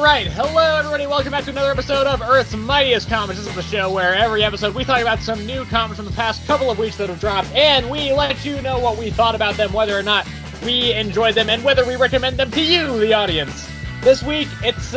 Alright, hello everybody, welcome back to another episode of Earth's Mightiest Comics. This is the show where every episode we talk about some new comics from the past couple of weeks that have dropped, and we let you know what we thought about them, whether or not we enjoyed them, and whether we recommend them to you, the audience. This week, it's,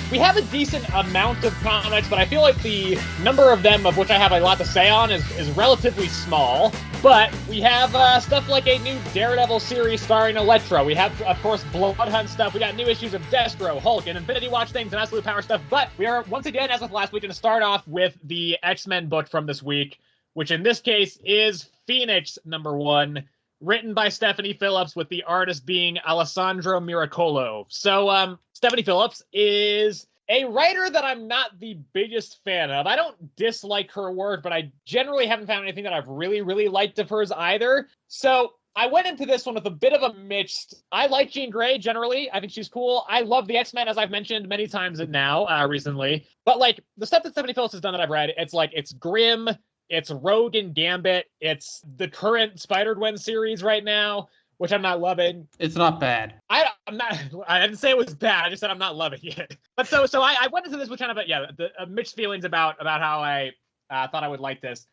we have a decent amount of comics, but I feel like the number of them, of which I have a lot to say on, is relatively small. But we have stuff like a new Daredevil series starring Electro. We have, of course, Blood Hunt stuff. We got new issues of Destro, Hulk, and Infinity Watch things, and Absolute Power stuff. But we are, once again, as with last week, going to start off with the X-Men book from this week, which in this case is Phoenix #1. Written by Stephanie Phillips, with the artist being Alessandro Miracolo. So, Stephanie Phillips is a writer that I'm not the biggest fan of. I don't dislike her work, but I generally haven't found anything that I've really liked of hers either. So, I went into this one with a bit of a mixed... I like Jean Grey, generally. I think she's cool. I love the X-Men, as I've mentioned many times now, recently. But, like, the stuff that Stephanie Phillips has done that I've read, it's grim... It's Rogue and Gambit. It's the current Spider-Gwen series right now, which I'm not loving. It's not bad. I didn't say it was bad. I just said I'm not loving it. But so I went into this with kind of mixed feelings about how I thought I would like this.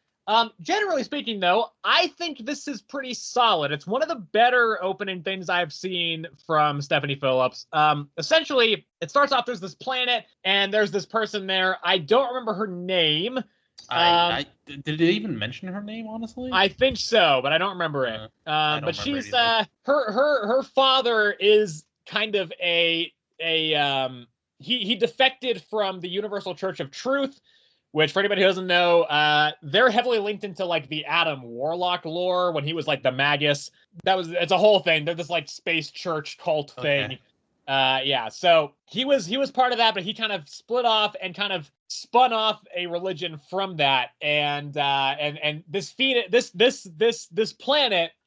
Generally speaking, though, I think this is pretty solid. It's one of the better opening things I've seen from Stephanie Phillips. Essentially, it starts off, there's this planet, and there's this person there. I don't remember her name. Did it even mention her name, honestly? I think so, but I don't remember it. But she's her father is kind of he defected from the Universal Church of Truth, which, for anybody who doesn't know, they're heavily linked into like the Adam Warlock lore when he was like the Magus. It's a whole thing. They're this like space church cult thing. So he was part of that, but he kind of split off and kind of spun off a religion from that, and this planet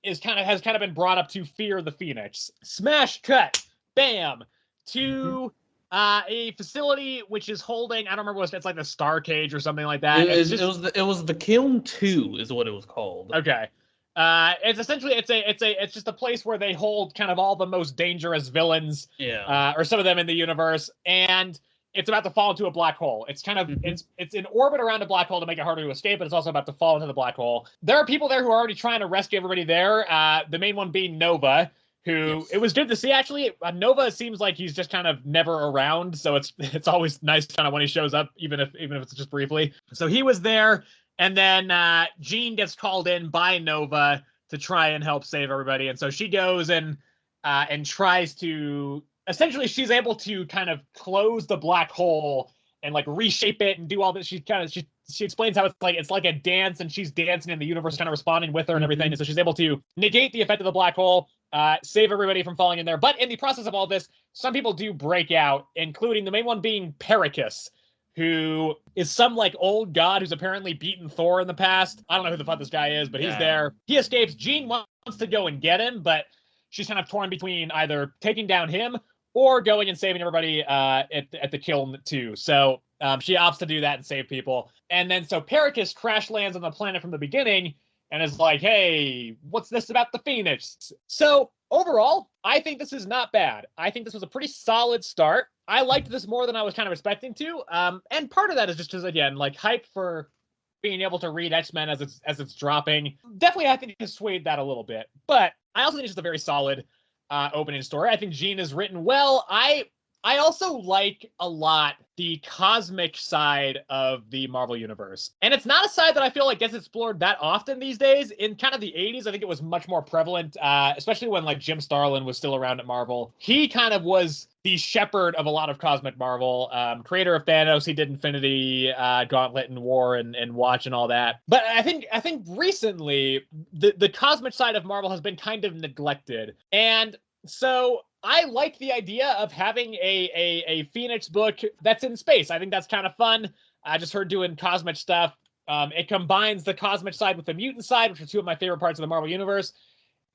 has kind of been brought up to fear the Phoenix. Smash cut, bam, to a facility which is holding, I don't remember what it's like, the Star Cage or something like that. It was the Kiln 2 is what it was called. Okay. It's essentially it's just a place where they hold kind of all the most dangerous villains, or some of them in the universe, and it's about to fall into a black hole. It's kind of it's in orbit around a black hole to make it harder to escape, but it's also about to fall into the black hole. There are people there who are already trying to rescue everybody there. The main one being Nova, who it was good to see actually. Nova seems like he's just kind of never around, so it's always nice kind of when he shows up, even if it's just briefly. So he was there. And then Jean gets called in by Nova to try and help save everybody. And so she goes and tries to... Essentially, she's able to kind of close the black hole and like reshape it and do all this. She explains how it's like a dance, and she's dancing and the universe kind of responding with her and everything. And so she's able to negate the effect of the black hole, save everybody from falling in there. But in the process of all this, some people do break out, including the main one being Pericus, who is some like old god who's apparently beaten Thor in the past. I don't know who the fuck this guy is, but he's there. He escapes. Jean wants to go and get him, but she's kind of torn between either taking down him or going and saving everybody at the Kiln 2. So she opts to do that and save people. And then so Pericus crash lands on the planet from the beginning and is like, hey, what's this about the Phoenix? So overall, I think this is not bad. I think this was a pretty solid start. I liked this more than I was kind of expecting to. And part of that is just because, again, like hype for being able to read X-Men as it's dropping. Definitely, I think it swayed that a little bit. But I also think it's just a very solid opening story. I think Jean is written well. I also like a lot the cosmic side of the Marvel Universe. And it's not a side that I feel like gets explored that often these days. In kind of the 80s, I think it was much more prevalent, especially when like Jim Starlin was still around at Marvel. He kind of was the shepherd of a lot of cosmic Marvel, creator of Thanos. He did Infinity Gauntlet and War and Watch and all that. But I think recently the cosmic side of Marvel has been kind of neglected. And so I like the idea of having a Phoenix book that's in space. I think that's kind of fun. I just heard doing cosmic stuff. It combines the cosmic side with the mutant side, which are two of my favorite parts of the Marvel Universe.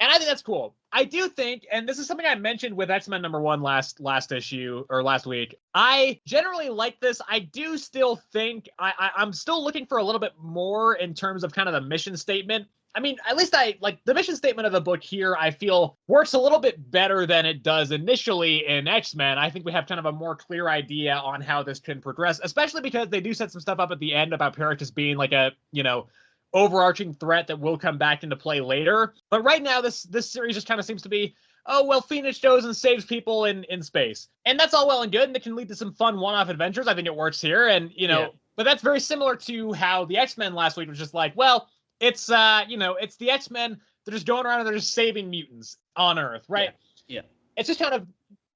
And I think that's cool. I do think, and this is something I mentioned with X-Men #1 last issue, or last week, I generally like this. I do still think, I'm still looking for a little bit more in terms of kind of the mission statement. I mean, at least I like the mission statement of the book here, I feel works a little bit better than it does initially in X-Men. I think we have kind of a more clear idea on how this can progress, especially because they do set some stuff up at the end about Pericus being like a, overarching threat that will come back into play later. But right now, this series just kind of seems to be, oh, well, Phoenix goes and saves people in space. And that's all well and good, and it can lead to some fun one-off adventures. I think it works here. And, but that's very similar to how the X-Men last week was just like, well, it's, it's the X-Men. They're just going around and they're just saving mutants on Earth, right? Yeah. It's just kind of,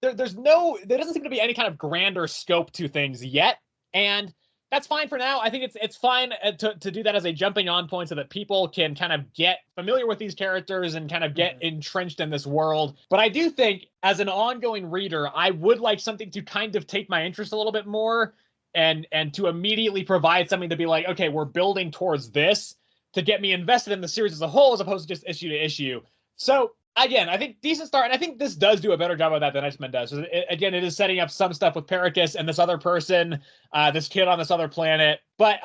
there doesn't seem to be any kind of grander scope to things yet. And that's fine for now. I think it's fine to do that as a jumping on point so that people can kind of get familiar with these characters and kind of get entrenched in this world. But I do think as an ongoing reader, I would like something to kind of take my interest a little bit more and to immediately provide something to be like, okay, we're building towards this to get me invested in the series as a whole as opposed to just issue to issue. So again, I think decent start, and I think this does do a better job of that than X-Men does. So it is setting up some stuff with Pericus and this other person, this kid on this other planet. But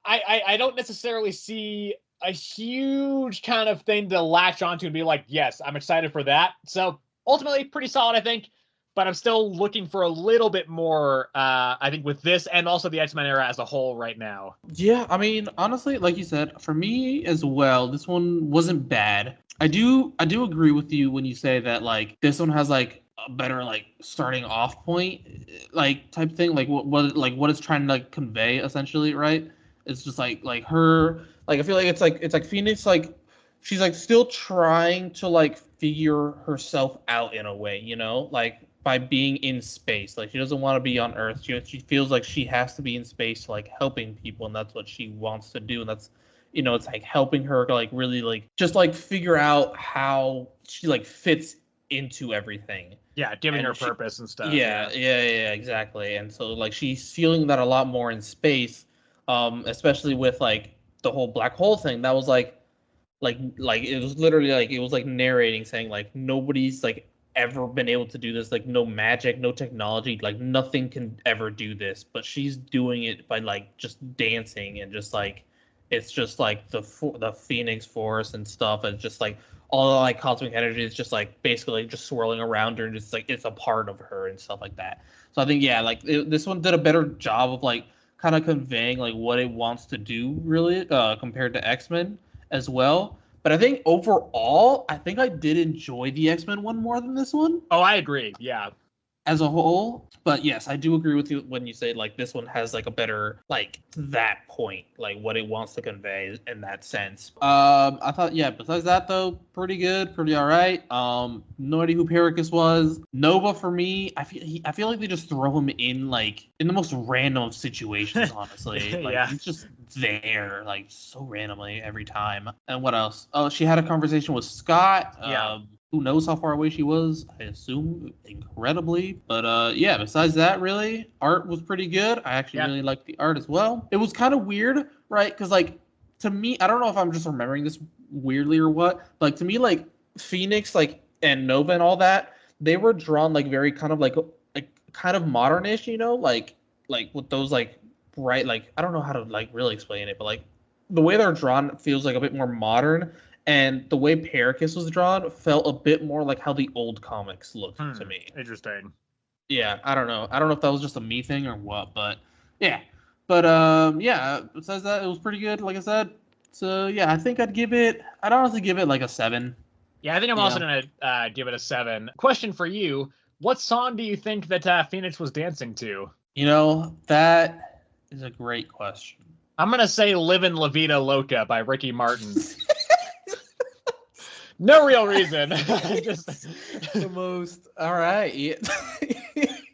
I don't necessarily see a huge kind of thing to latch onto and be like, yes, I'm excited for that. So ultimately, pretty solid, I think. But I'm still looking for a little bit more, I think, with this and also the X-Men era as a whole right now. Yeah, I mean, honestly, like you said, for me as well, this one wasn't bad. I do agree with you when you say that, like, this one has, like, a better, like, starting off point, like, type thing, like, what it's trying to, like, convey, essentially, right? It's just, like her, like, I feel like it's like Phoenix, like, she's, like, still trying to, like, figure herself out in a way, like, by being in space. Like, she doesn't want to be on Earth. She feels like she has to be in space, like, helping people, and that's what she wants to do, and that's, it's like helping her to, like, really, like, just, like, figure out how she, like, fits into everything. Yeah, giving her purpose and stuff. Yeah, exactly. And so, like, she's feeling that a lot more in space, especially with, like, the whole black hole thing. That was like it was literally, like, it was like narrating, saying, like, nobody's, like, ever been able to do this, like, no magic, no technology, like, nothing can ever do this, but she's doing it by, like, just dancing, and just, like, it's just, like, the Phoenix Force and stuff, and just, like, all the, like, cosmic energy is just, like, basically just swirling around her, and just, like, it's a part of her and stuff like that. So I think, yeah, like, this one did a better job of, like, kind of conveying, like, what it wants to do, really, compared to X-Men as well. But I think overall, I think I did enjoy the X-Men one more than this one. Oh, I agree. Yeah. As a whole. But yes, I do agree with you when you say, like, this one has, like, a better, like, that point, like, what it wants to convey in that sense. I thought, yeah, besides that, though, pretty good, pretty all right. No idea who Pericus was. Nova, for me, I feel like they just throw him in, like, in the most random of situations, honestly. Like, yeah. He's just there, like, so randomly every time. And what else? Oh, she had a conversation with Scott. Yeah. Who knows how far away she was? I assume incredibly. But yeah, besides that, really, art was pretty good. I actually really liked the art as well. It was kind of weird, right? Because, like, to me, I don't know if I'm just remembering this weirdly or what. Like, to me, like, Phoenix, like, and Nova and all that, they were drawn, like, very kind of, like kind of modernish, like with those, like, bright, like, I don't know how to, like, really explain it, but, like, the way they're drawn feels like a bit more modern. And the way Pericus was drawn felt a bit more like how the old comics looked to me. Interesting. Yeah, I don't know. I don't know if that was just a me thing or what, but yeah. But yeah, besides that, it was pretty good, like I said. So yeah, I think I'd honestly give it like a 7. Yeah, I think I'm also gonna give it a 7. Question for you: what song do you think that Phoenix was dancing to? That is a great question. I'm gonna say "Livin' La Vida Loca" by Ricky Martin. No real reason. Just the most. All right.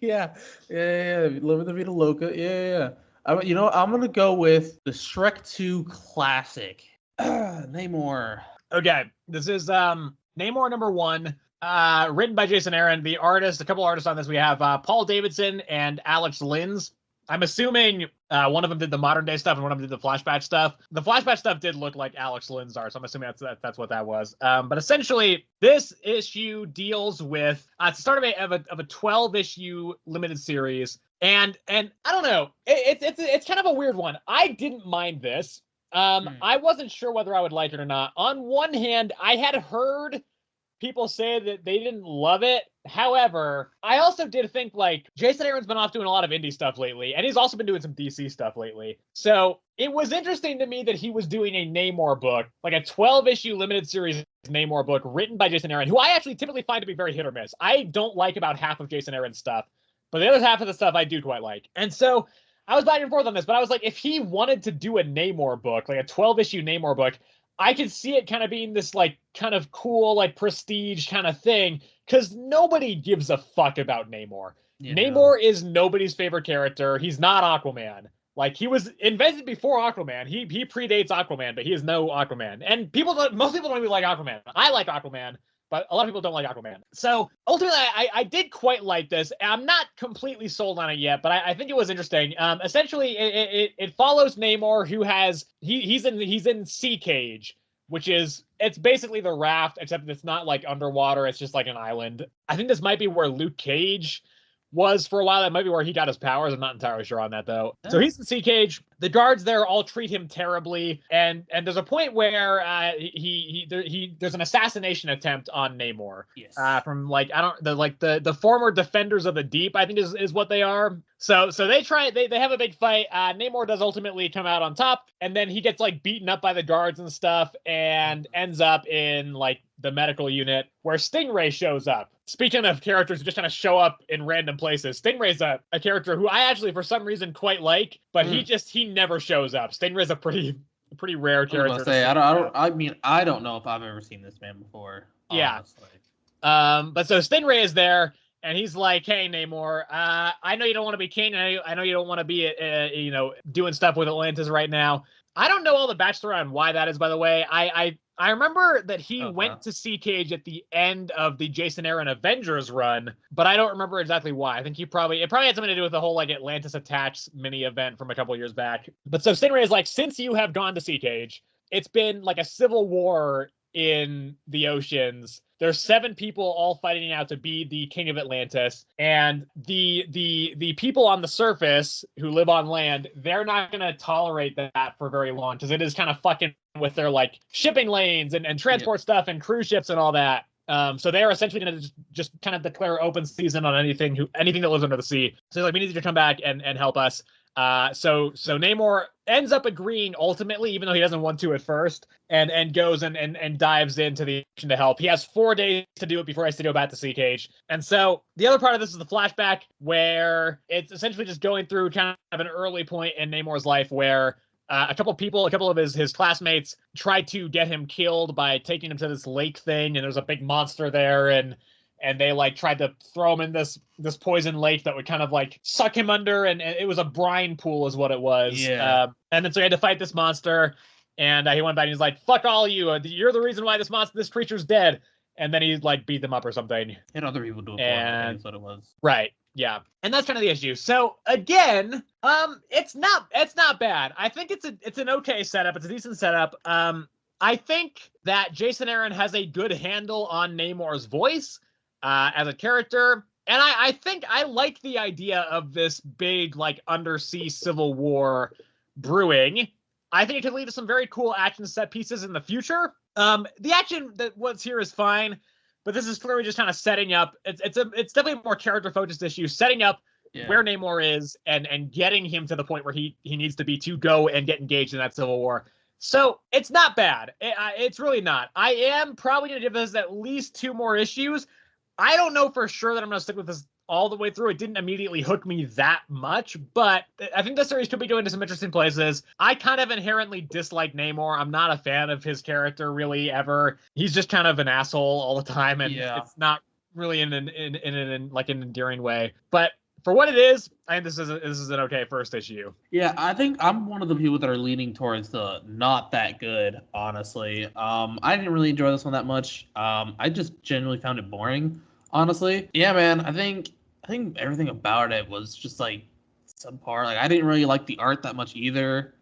Yeah. Living the Vida Loca. Yeah. I'm gonna go with the Shrek 2 classic. Namor. Okay, this is Namor #1. Written by Jason Aaron. The artist, a couple artists on this. We have Paul Davidson and Alex Linz. I'm assuming one of them did the modern day stuff and one of them did the flashback stuff. The flashback stuff did look like Alex Linz art, so I'm assuming that's what that was. But essentially, this issue deals with it's the start of a 12-issue limited series, and I don't know, it's kind of a weird one. I didn't mind this. I wasn't sure whether I would like it or not. On one hand, I had heard people say that they didn't love it. However, I also did think, like, Jason Aaron's been off doing a lot of indie stuff lately, and he's also been doing some DC stuff lately. So it was interesting to me that he was doing a Namor book, like a 12-issue limited series Namor book written by Jason Aaron, who I actually typically find to be very hit or miss. I don't like about half of Jason Aaron's stuff, but the other half of the stuff I do quite like. And so I was back and forth on this, but I was like, if he wanted to do a Namor book, like a 12-issue Namor book, I could see it kind of being this, like, kind of cool, like, prestige kind of thing, because nobody gives a fuck about Namor. Yeah. Namor is nobody's favorite character. He's not Aquaman. Like, he was invented before Aquaman. He predates Aquaman, but he is no Aquaman. And most people don't even like Aquaman. I like Aquaman, but a lot of people don't like Aquaman. So ultimately, I did quite like this. I'm not completely sold on it yet, but I think it was interesting. Essentially, it follows Namor, who has he's in Sea Cage, which is, it's basically the Raft, except it's not like underwater. It's just like an island. I think this might be where Luke Cage was for a while. That might be where he got his powers. I'm not entirely sure on that, though. So he's in Sea Cage. The guards there all treat him terribly, and there's a point where there's an assassination attempt on Namor. Yes. From, like, the former Defenders of the Deep, I think is what they are. So they have a big fight. Namor does ultimately come out on top, and then he gets, like, beaten up by the guards and stuff, and ends up in, like, the medical unit where Stingray shows up. Speaking of characters who just kind of show up in random places, Stingray's a character who I actually, for some reason, quite like, but he never shows up. Stingray's a pretty rare character. I was gonna say, I don't know if I've ever seen this man before. Honestly. Yeah. But so Stingray is there, and he's like, "Hey, Namor, I know you don't want to be king. I know you don't want to be, doing stuff with Atlantis right now. I don't know all the backstory on why that is, by the way. I remember that he went to Sea Cage at the end of the Jason Aaron Avengers run, but I don't remember exactly why. I think it probably had something to do with the whole, like, Atlantis Attacks mini event from a couple years back. But so Stingray is like, since you have gone to Sea Cage, it's been like a civil war in the oceans. There's 7 people all fighting out to be the king of Atlantis, and the people on the surface who live on land, they're not going to tolerate that for very long, because it is kind of fucking with their, like, shipping lanes and transport stuff and cruise ships and all that. So they're essentially going to just kind of declare open season on anything that lives under the sea. So they're like, we need you to come back and help us. So Namor ends up agreeing ultimately, even though he doesn't want to at first, and goes and dives into the action to help. He has 4 days to do it before he has to go back to Sea Cage. And so the other part of this is the flashback, where it's essentially just going through kind of an early point in Namor's life where a couple of his classmates tried to get him killed by taking him to this lake thing, and there's a big monster there, and they, like, tried to throw him in this poison lake that would kind of, like, suck him under, and it was a brine pool is what it was. Yeah. And then so he had to fight this monster, and he went back and he's like, "Fuck all you! You're the reason why this creature's dead." And then he, like, beat them up or something. And other people do it for him. That's what it was. Right. Yeah. And that's kind of the issue. So again, it's not bad. I think it's an okay setup. It's a decent setup. I think that Jason Aaron has a good handle on Namor's voice as a character. And I think I like the idea of this big, like, undersea civil war brewing. I think it could lead to some very cool action set pieces in the future. The action that was here is fine, but this is clearly just kind of setting up. It's definitely a more character focused issue, setting up where Namor is and getting him to the point where he needs to be to go and get engaged in that civil war. So it's not bad. It's really not. I am probably going to give this at least 2 more issues. I don't know for sure that I'm going to stick with this all the way through. It didn't immediately hook me that much, but I think the series could be going to some interesting places. I kind of inherently dislike Namor. I'm not a fan of his character really ever. He's just kind of an asshole all the time, and it's not really in an endearing way. But for what it is, I think this is an okay first issue. Yeah, I think I'm one of the people that are leaning towards the not that good, honestly. I didn't really enjoy this one that much. I just genuinely found it boring, honestly. Yeah, man, I think everything about it was just, like, subpar. Like, I didn't really like the art that much either.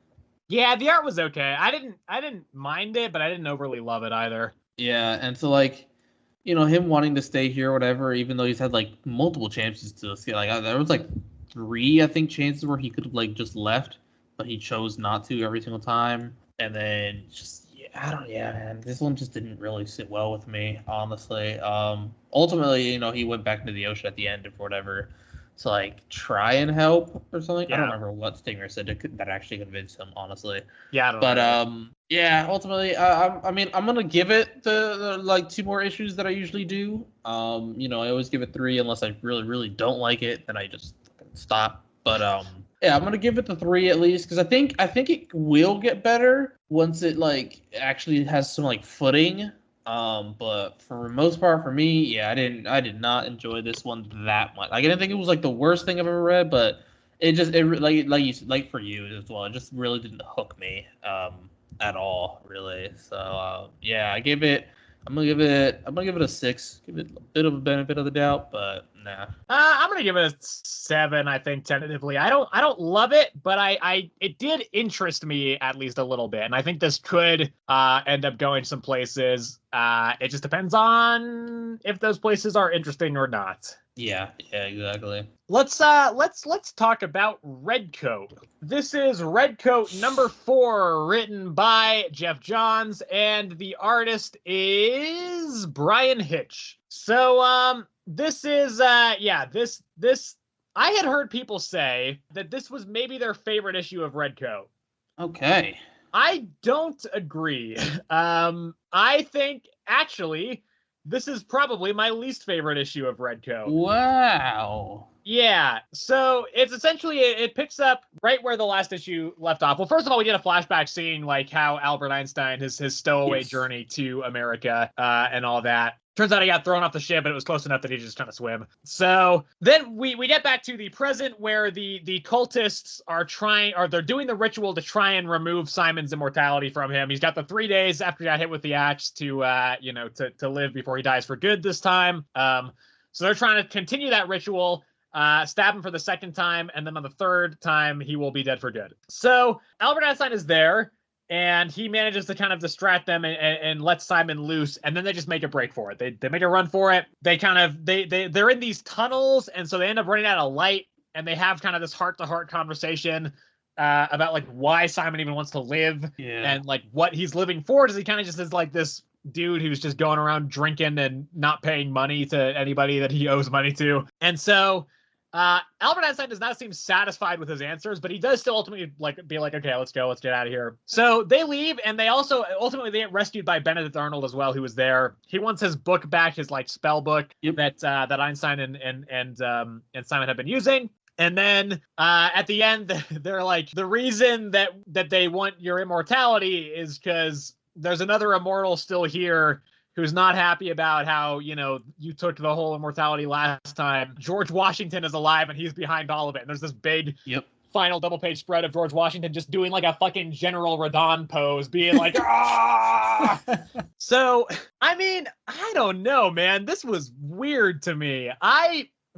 Yeah, the art was okay. I didn't mind it, but I didn't overly love it either. Yeah, and so, like, you know, him wanting to stay here or whatever, even though he's had, like, multiple chances to escape. Like, there was, like, 3, I think, chances where he could have, like, just left, but he chose not to every single time. And then man, this one just didn't really sit well with me, honestly. Ultimately, he went back into the ocean at the end or whatever to like try and help or something. Yeah. I don't remember what Stinger said that actually convinced him, honestly. Yeah, I don't know. Yeah, ultimately, I mean, I'm gonna give it the like 2 more issues that I usually do. I always give it 3 unless I really, really don't like it, then I just stop. But yeah, I'm gonna give it the 3 at least because I think it will get better once it like actually has some like footing. But for the most part, for me, yeah, I did not enjoy this one that much. Like, I didn't think it was like the worst thing I've ever read, but it like for you as well, it just really didn't hook me at all, really. So yeah, I'm gonna give it a 6. Give it a bit of a benefit of the doubt, but nah. I'm gonna give it a 7. I think tentatively. I don't love it, but it did interest me at least a little bit, and I think this could end up going some places. It just depends on if those places are interesting or not. Yeah, exactly. Let's talk about Redcoat. This is Redcoat number 4, written by Jeff Johns, and the artist is Brian Hitch. So this is this I had heard people say that this was maybe their favorite issue of Redcoat. Okay. I don't agree. I think actually this is probably my least favorite issue of Redcoat. Wow. Yeah, so it's essentially, it picks up right where the last issue left off. Well, first of all, we get a flashback seeing like how Albert Einstein, his stowaway journey to America and all that. Turns out he got thrown off the ship, but it was close enough that he just trying to swim. So then we get back to the present where the cultists they're doing the ritual to try and remove Simon's immortality from him. He's got the 3 days after he got hit with the axe to live before he dies for good this time. So they're trying to continue that ritual. Stab him for the 2nd time, and then on the 3rd time, he will be dead for good. So Albert Einstein is there, and he manages to kind of distract them and let Simon loose, and then they just make a break for it. They make a run for it. They're in these tunnels, and so they end up running out of light, and they have kind of this heart-to-heart conversation about like why Simon even wants to live and like what he's living for. Does he kind of just is like this dude who's just going around drinking and not paying money to anybody that he owes money to? And so Albert Einstein does not seem satisfied with his answers, but he does still ultimately be like, okay, let's go, let's get out of here. So they leave, and they also ultimately they get rescued by Benedict Arnold as well, who was there. He wants his book back, his like spell book that Einstein and Simon have been using. And then at the end, they're like, the reason that they want your immortality is because there's another immortal still here who's not happy about how, you took the whole immortality last time. George Washington is alive, and he's behind all of it. And there's this big final double-page spread of George Washington just doing like a fucking General Radon pose, being like, ah! So, I mean, I don't know, man. This was weird to me.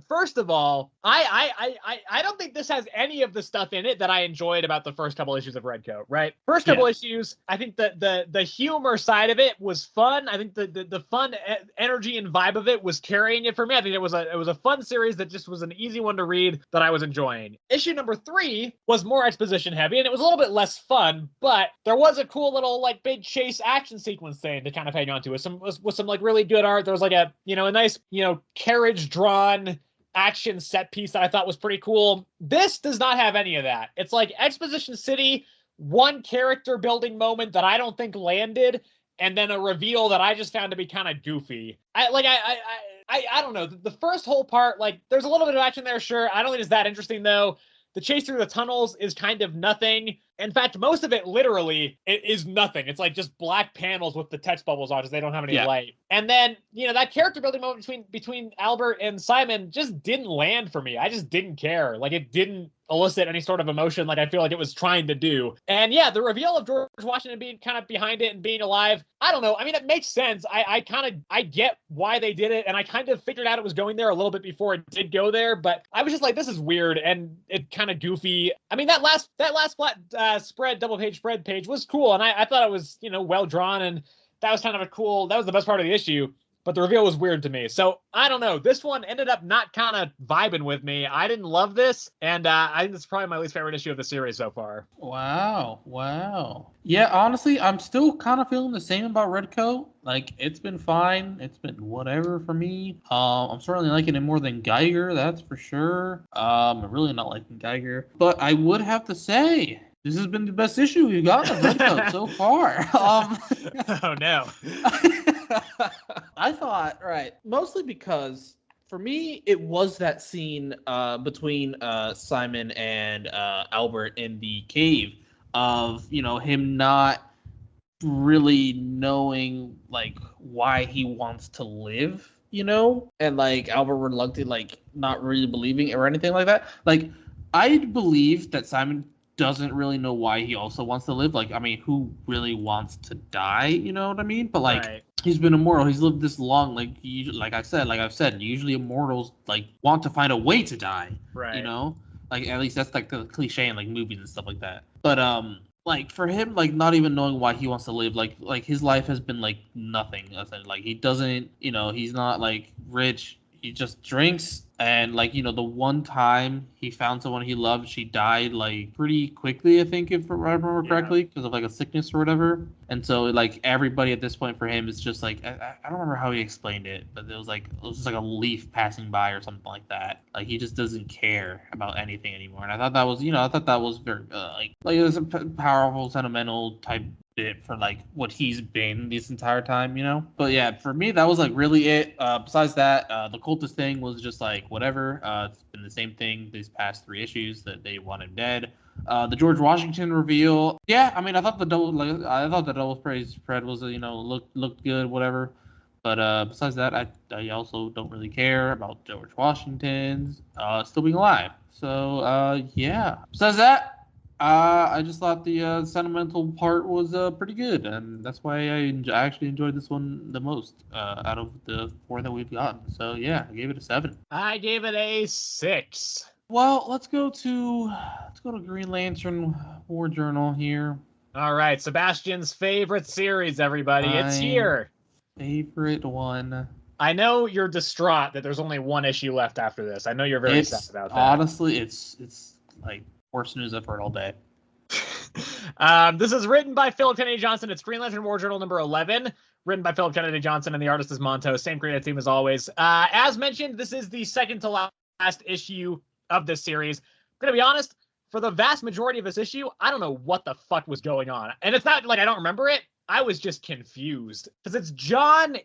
First of all, I don't think this has any of the stuff in it that I enjoyed about the first couple issues of Redcoat, right? First couple issues, I think the humor side of it was fun. I think the fun energy and vibe of it was carrying it for me. I think it was a fun series that just was an easy one to read that I was enjoying. Issue number 3 was more exposition heavy, and it was a little bit less fun, but there was a cool little like big chase action sequence thing to kind of hang on to with some like really good art. There was like a nice carriage drawn action set piece that I thought was pretty cool. This does not have any of that. It's like Exposition City, one character building moment that I don't think landed, and then a reveal that I just found to be kind of goofy. I don't know. The first whole part, like, there's a little bit of action there, sure. I don't think it's that interesting though. The chase through the tunnels is kind of nothing. In fact, most of it literally is nothing. It's like just black panels with the text bubbles on because they don't have any light. And then, that character building moment between Albert and Simon just didn't land for me. I just didn't care. Like, it didn't elicit any sort of emotion like I feel like it was trying to do. And yeah, the reveal of George Washington being kind of behind it and being alive, I don't know. I mean, it makes sense. I get why they did it, and I kind of figured out it was going there a little bit before it did go there, but I was just like, this is weird and it kind of goofy. I mean, that last flat double page spread page was cool, and I thought it was well drawn, and that was kind of that was the best part of the issue. but the reveal was weird to me. So I don't know. This one ended up not kind of vibing with me. I didn't love this, and I think this is probably my least favorite issue of the series so far. Wow. Yeah, honestly, I'm still kind of feeling the same about Redcoat. Like, it's been fine. It's been whatever for me. I'm certainly liking it more than Geiger, that's for sure. I'm really not liking Geiger. But I would have to say, this has been the best issue we've gotten of Redcoat so far. Oh, no. I thought, right, mostly because for me, it was that scene between Simon and Albert in the cave of, him not really knowing, like, why he wants to live, and, like, Albert reluctant, like, not really believing it or anything like that. Like, I believe that Simon doesn't really know why he also wants to live. Like, I mean, who really wants to die? You know what I mean? But, like, right. He's been immortal. He's lived this long. Like I've said, usually immortals, like, want to find a way to die. Right. Like, at least that's, like, the cliche in, like, movies and stuff like that. But, like, for him, like, not even knowing why he wants to live, like his life has been, like, nothing. Like, he doesn't, he's not, like, rich. He just drinks, and, like, the one time he found someone he loved, she died, like, pretty quickly, I think, if I remember correctly, because of, like, a sickness or whatever. And so, like, everybody at this point for him is just, like, I don't remember how he explained it, but it was just like a leaf passing by or something like that. Like, he just doesn't care about anything anymore. And I thought that was very, like it was a powerful, sentimental type bit for, like, what he's been this entire time, But yeah, for me, that was, like, really it. Besides that, the cultist thing was just, like, whatever. It's been the same thing these past 3 issues that they want him dead. The George Washington reveal, yeah, I mean, I thought the double praise spread was, looked good, whatever. But besides that, I also don't really care about George Washington's still being alive. So yeah. Besides that, I just thought the sentimental part was pretty good, and that's why I actually enjoyed this one the most out of the 4 that we've gotten. So yeah, I gave it a 7. I gave it a 6. Well, let's go to Green Lantern War Journal here. All right, Sebastian's favorite series, everybody. It's here. Favorite one. I know you're distraught that there's only 1 issue left after this. I know you're very sad about that. Honestly, it's like worst news I've heard all day. This is written by Philip Kennedy Johnson. It's Green Lantern War Journal number 11, written by Philip Kennedy Johnson, and the artist is Monto. Same creative team as always. As mentioned, this is the second to last issue of this series. I'm going to be honest, for the vast majority of this issue, I don't know what the fuck was going on. And it's not like I don't remember it. I was just confused. Because it's John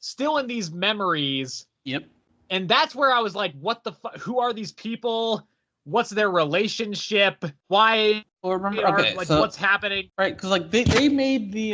still in these memories. Yep. And that's where I was like, what the fuck? Who are these people? What's their relationship? Why what's happening? Right, because, like, they made the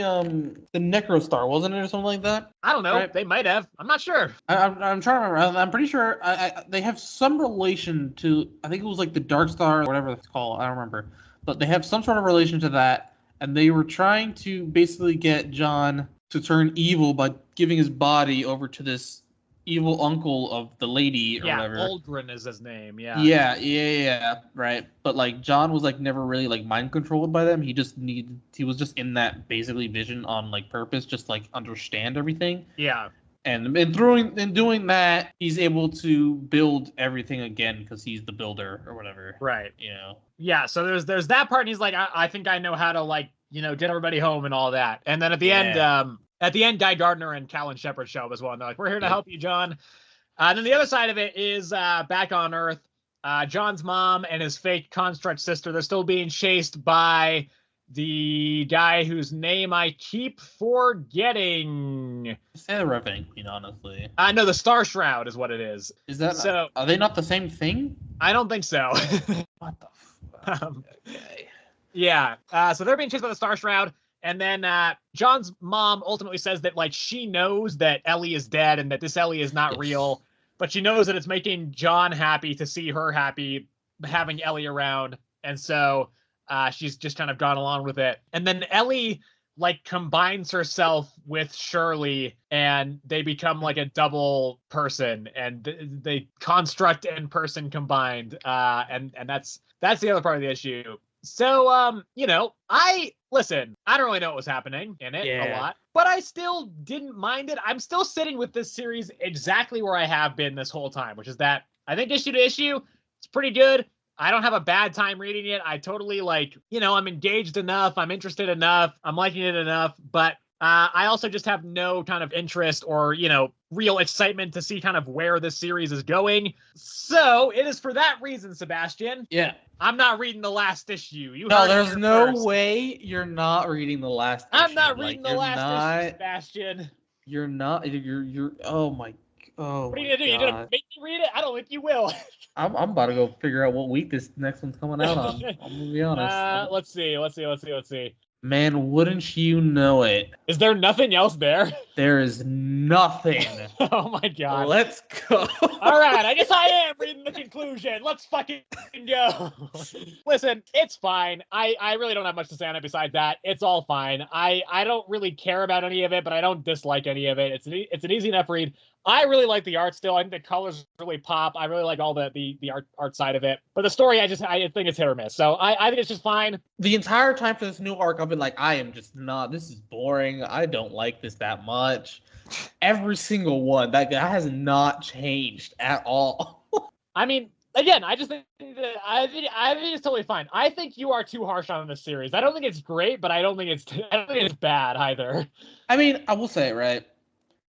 Necro Star, wasn't it, or something like that? I don't know. Right? They might have. I'm not sure. I'm trying to remember. I'm pretty sure they have some relation to, I think it was, like, the Dark Star, or whatever it's called. I don't remember. But they have some sort of relation to that, and they were trying to basically get John to turn evil by giving his body over to this evil uncle of the lady or whatever. Yeah, Aldrin is his name. Yeah. Yeah, right. But, like, John was, like, never really, like, mind controlled by them. He was just in that basically vision on, like, purpose, just, like, understand everything. Yeah. And in doing that, he's able to build everything again because he's the builder or whatever. Right. Yeah. So there's that part, and he's like, I think I know how to, like, get everybody home and all that. And then at the end, Guy Gardner and Callan Shepard show up as well. And they're like, we're here to help you, John. And then the other side of it is back on Earth. John's mom and his fake construct sister, they're still being chased by the guy whose name I keep forgetting. Say the Revenant Queen, honestly. No, the Star Shroud is what it is. Is that so? Are they not the same thing? I don't think so. What the fuck? Okay. Yeah. So they're being chased by the Star Shroud. And then John's mom ultimately says that, like, she knows that Ellie is dead and that this Ellie is not real, but she knows that it's making John happy to see her happy having Ellie around. And so she's just kind of gone along with it. And then Ellie, like, combines herself with Shirley and they become, like, a double person, and they construct and person combined. And that's the other part of the issue. So, I don't really know what was happening in it a lot, but I still didn't mind it. I'm still sitting with this series exactly where I have been this whole time, which is that I think issue to issue, it's pretty good. I don't have a bad time reading it. I totally I'm engaged enough. I'm interested enough. I'm liking it enough, but I also just have no kind of interest or, real excitement to see kind of where this series is going. So it is for that reason, Sebastian. Yeah. I'm not reading the last issue. There's no way you're not reading the last issue. I'm not reading the last issue, Sebastian. You're not. You're. Oh my. Oh. What are you gonna do? You're gonna make me read it? I don't think you will. I'm about to go figure out what week this next one's coming out on. I'm gonna be honest. Let's see. Man, wouldn't you know it? Is there nothing else there? There is nothing. Oh my god. Let's go. All right, I guess I am reading the conclusion. Let's fucking go. Listen, it's fine. I really don't have much to say on it besides that. It's all fine. I don't really care about any of it, but I don't dislike any of it. It's an easy enough read. I really like the art still. I think the colors really pop. I really like all the art side of it. But the story, I think it's hit or miss. So I think it's just fine. The entire time for this new arc, I've been like, I am just not. This is boring. I don't like this that much. Every single one. That has not changed at all. I mean, again, I just think I think it's totally fine. I think you are too harsh on this series. I don't think it's great, but I don't think it's bad either. I mean, I will say it, right?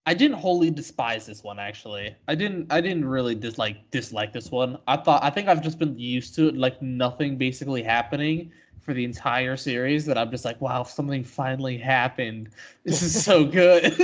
I didn't wholly despise this one, actually. I didn't really dislike this one. I think I've just been used to it, like nothing basically happening for the entire series, that I'm just like, wow, something finally happened. This is so good.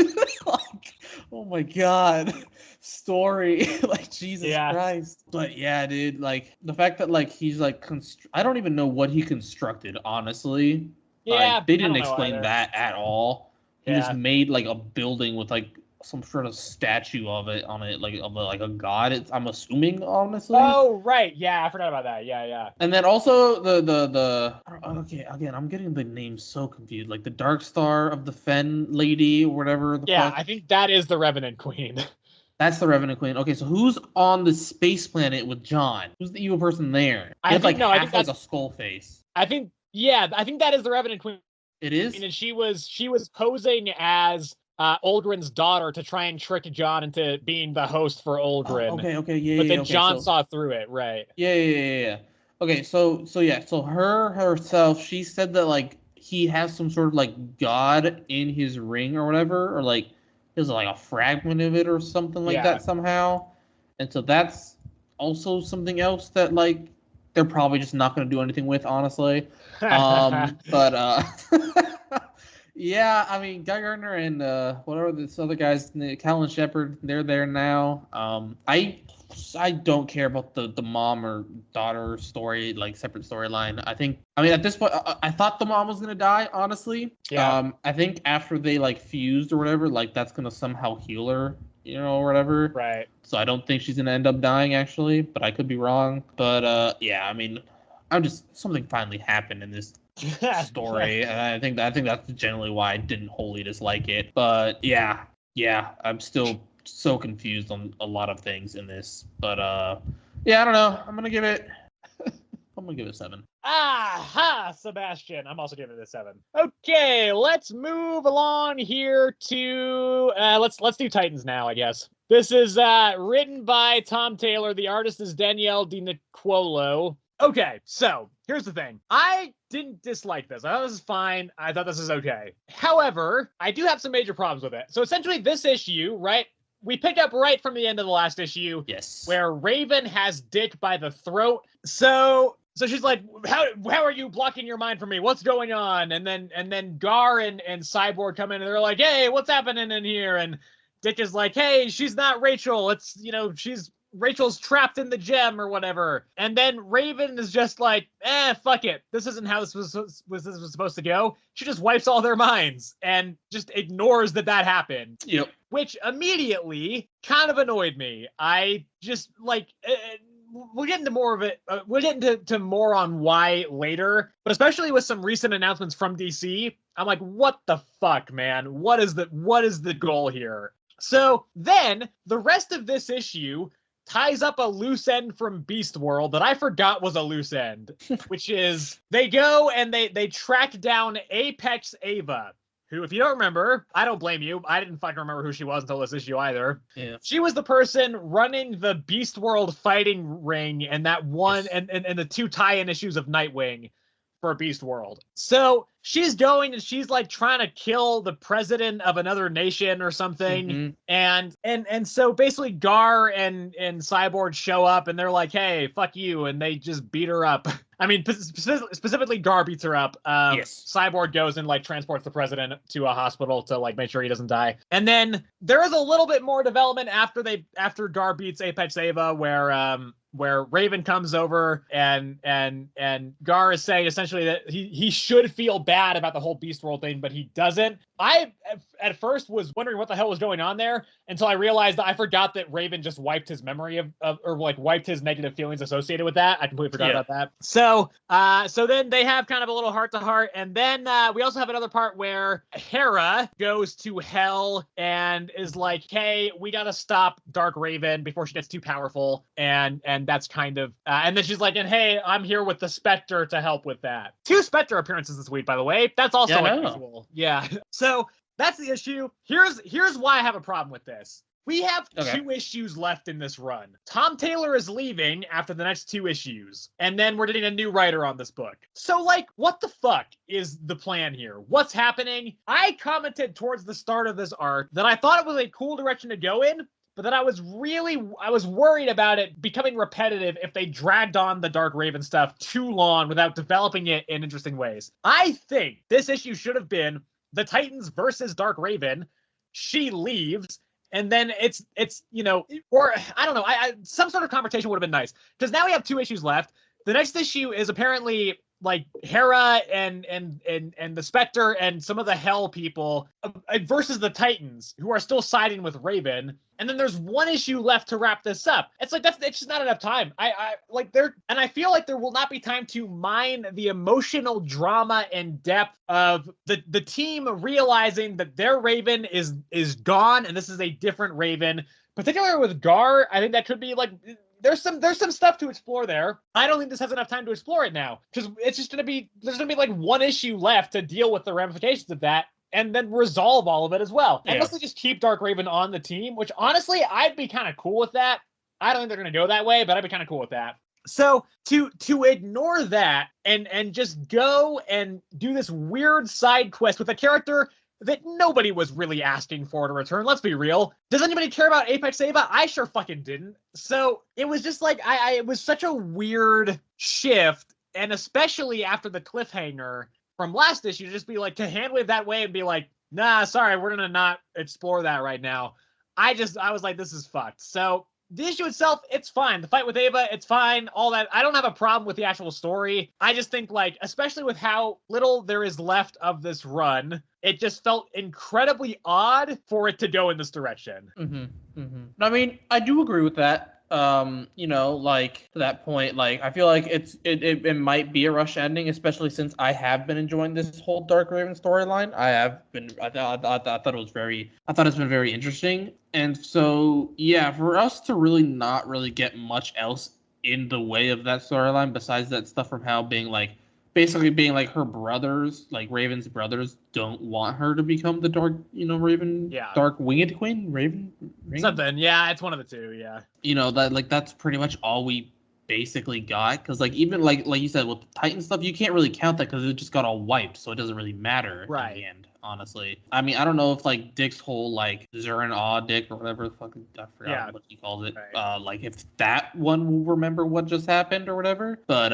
Like, oh my god. Story. Like, Jesus Christ. But yeah, dude, like the fact that like he's like I don't even know what he constructed, honestly. Yeah. Like, they didn't explain that at all. He just made like a building with like some sort of statue of it on it, like of like a god. I'm assuming, honestly. Oh right, yeah, I forgot about that. Yeah. And then also the okay, again, I'm getting the names so confused. Like the Dark Star of the Fen lady or whatever. Fuck. I think that is the Revenant Queen. That's the Revenant Queen. Okay, so who's on the space planet with John? Who's the evil person there? I think that's like a skull face. I think that is the Revenant Queen. It is? And she was posing as Aldrin's daughter to try and trick John into being the host for Aldrin. Okay, yeah. But then John saw through it, right? Yeah. Okay, so her herself, she said that like he has some sort of like god in his ring or whatever, or like there's like a fragment of it or something like that somehow. And so that's also something else that like they're probably just not going to do anything with, honestly. But yeah, I mean, Guy Gardner and whatever this other guys, Callan Shepard, they're there now. I don't care about the mom or daughter story, like separate storyline. I mean, at this point, I thought the mom was gonna die, honestly. Yeah. I think after they like fused or whatever, like that's gonna somehow heal her, or whatever. Right. So I don't think she's gonna end up dying, actually, but I could be wrong. But yeah, I mean, something finally happened in this story, and I think that's generally why I didn't wholly dislike it. But yeah, I'm still so confused on a lot of things in this. But yeah, I don't know. I'm gonna give it a 7. Aha, Sebastian. I'm also giving it a 7. Okay, let's move along here to let's do Titans now, I guess. This is written by Tom Taylor. The artist is Danielle Di Nicuolo. Okay, so here's the thing. I didn't dislike this. I thought this is fine. I thought this is okay. However, I do have some major problems with it. So essentially this issue, right? We picked up right from the end of the last issue. Yes. Where Raven has Dick by the throat. So she's like, how are you blocking your mind from me? What's going on? And then Gar and Cyborg come in and they're like, hey, what's happening in here? And Dick is like, hey, she's not Rachel. It's, Rachel's trapped in the gem or whatever. And then Raven is just like, fuck it. This isn't how this was supposed to go. She just wipes all their minds and just ignores that happened. Yep. Which immediately kind of annoyed me. I just like, we'll get into more of it. We'll get into more on why later, but especially with some recent announcements from DC, I'm like, what the fuck, man? What is the goal here? So then the rest of this issue ties up a loose end from Beast World that I forgot was a loose end, which is they go and they track down Apex Ava, who, if you don't remember, I don't blame you. I didn't fucking remember who she was until this issue either. Yeah. She was the person running the Beast World fighting ring and that one and the 2 tie-in issues of Nightwing for Beast World. So she's going and she's like trying to kill the president of another nation or something. And so basically Gar and Cyborg show up and they're like, hey, fuck you. And they just beat her up. I mean, specifically Gar beats her up. Cyborg goes and like transports the president to a hospital to like make sure he doesn't die. And then there is a little bit more development after Gar beats Apex Ava where Raven comes over and Gar is saying essentially that he should feel bad about the whole Beast World thing, but he doesn't. I at first was wondering what the hell was going on there until I realized that I forgot that Raven just wiped his memory of or like wiped his negative feelings associated with that. I completely forgot about that. So then they have kind of a little heart to heart, and then we also have another part where Hera goes to Hell and is like, hey, we gotta stop Dark Raven before she gets too powerful, and that's kind of and then she's like, and hey, I'm here with the Spectre to help with that. 2 Spectre appearances this week, by the way. That's also unusual. Yeah. So that's the issue. Here's why I have a problem with this. We have 2 issues left in this run. Tom Taylor is leaving after the next 2 issues, and then we're getting a new writer on this book. So, like, what the fuck is the plan here? What's happening? I commented towards the start of this arc that I thought it was a cool direction to go in, but that I was worried about it becoming repetitive if they dragged on the Dark Raven stuff too long without developing it in interesting ways. I think this issue should have been the Titans versus Dark Raven. She leaves, and then it's you know, or I don't know, I some sort of conversation would have been nice, because now we have 2 issues left. The next issue is apparently like Hera and the Spectre and some of the Hell people versus the Titans, who are still siding with Raven. And then there's 1 issue left to wrap this up. It's like it's just not enough time. I feel like there will not be time to mine the emotional drama and depth of the team realizing that their Raven is gone and this is a different Raven. Particularly with Gar, I think that could be like there's some stuff to explore there. I don't think this has enough time to explore it now, because it's just there's gonna be like 1 issue left to deal with the ramifications of that, and then resolve all of it as well. Yeah. Unless they just keep Dark Raven on the team, which honestly, I'd be kind of cool with that. I don't think they're going to go that way, but I'd be kind of cool with that. So to ignore that and just go and do this weird side quest with a character that nobody was really asking for to return. Let's be real. Does anybody care about Apex Ava? I sure fucking didn't. So it was just like, it was such a weird shift. And especially after the cliffhanger from last issue, to just be like, to hand wave that way and be like, nah, sorry, we're going to not explore that right now. I was like, this is fucked. So the issue itself, it's fine. The fight with Ava, it's fine. All that. I don't have a problem with the actual story. I just think, like, especially with how little there is left of this run, it just felt incredibly odd for it to go in this direction. I mean, I do agree with that. You know, like, to that point, like, I feel like it might be a rush ending, especially since I have been enjoying this whole Dark Raven storyline. I thought it's been very interesting. And so, yeah, for us to really not really get much else in the way of that storyline besides that stuff from Hal basically being like her brothers, like Raven's brothers, don't want her to become the Dark, Raven, Dark Winged Queen, Raven? Something, yeah, it's one of the 2, yeah. You know, that's pretty much all we basically got, because like even like you said with the Titan stuff, you can't really count that because it just got all wiped, so it doesn't really matter in the end. Honestly, I mean, I don't know if like Dick's whole like Zurin Awe Dick or whatever the fuck, I forgot what he calls it. Like if that one will remember what just happened or whatever. But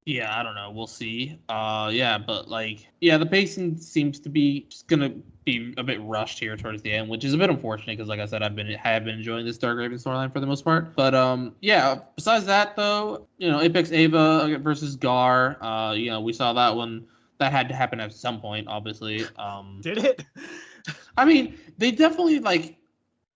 yeah, I don't know. We'll see. But like the pacing seems to be just gonna be a bit rushed here towards the end, which is a bit unfortunate because, like I said, I have been enjoying this Dark Raven storyline for the most part. But besides that though, Apex Ava versus Gar, we saw that one. That had to happen at some point, obviously. Did it? I mean, they definitely, like,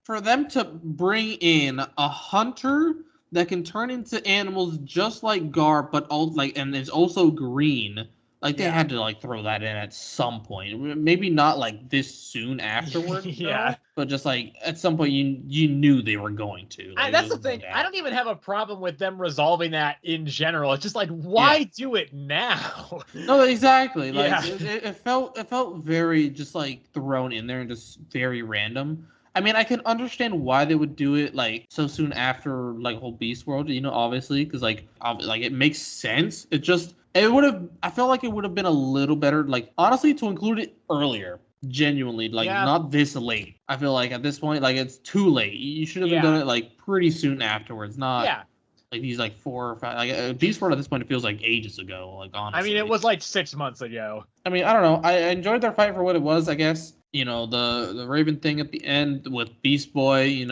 for them to bring in a hunter that can turn into animals just like Gar, but also, like, and is also green, Like they had to like throw that in at some point. Maybe not like this soon afterward, yeah, but just like at some point you knew they were going to. Like, that's the thing. I don't even have a problem with them resolving that in general. It's just like, why do it now? No, exactly. Like it felt very just like thrown in there and just very random. I mean, I can understand why they would do it like so soon after like whole Beast World, obviously, because like it makes sense. It would have. I felt like it would have been a little better, like honestly, to include it earlier. Genuinely, like not this late. I feel like at this point, like it's too late. You should have done it like pretty soon afterwards. Not like these like 4 or 5. Like Beast World at this point, it feels like ages ago. Like honestly, I mean, it was like 6 months ago. I mean, I don't know. I enjoyed their fight for what it was, I guess. The Raven thing at the end with Beast Boy,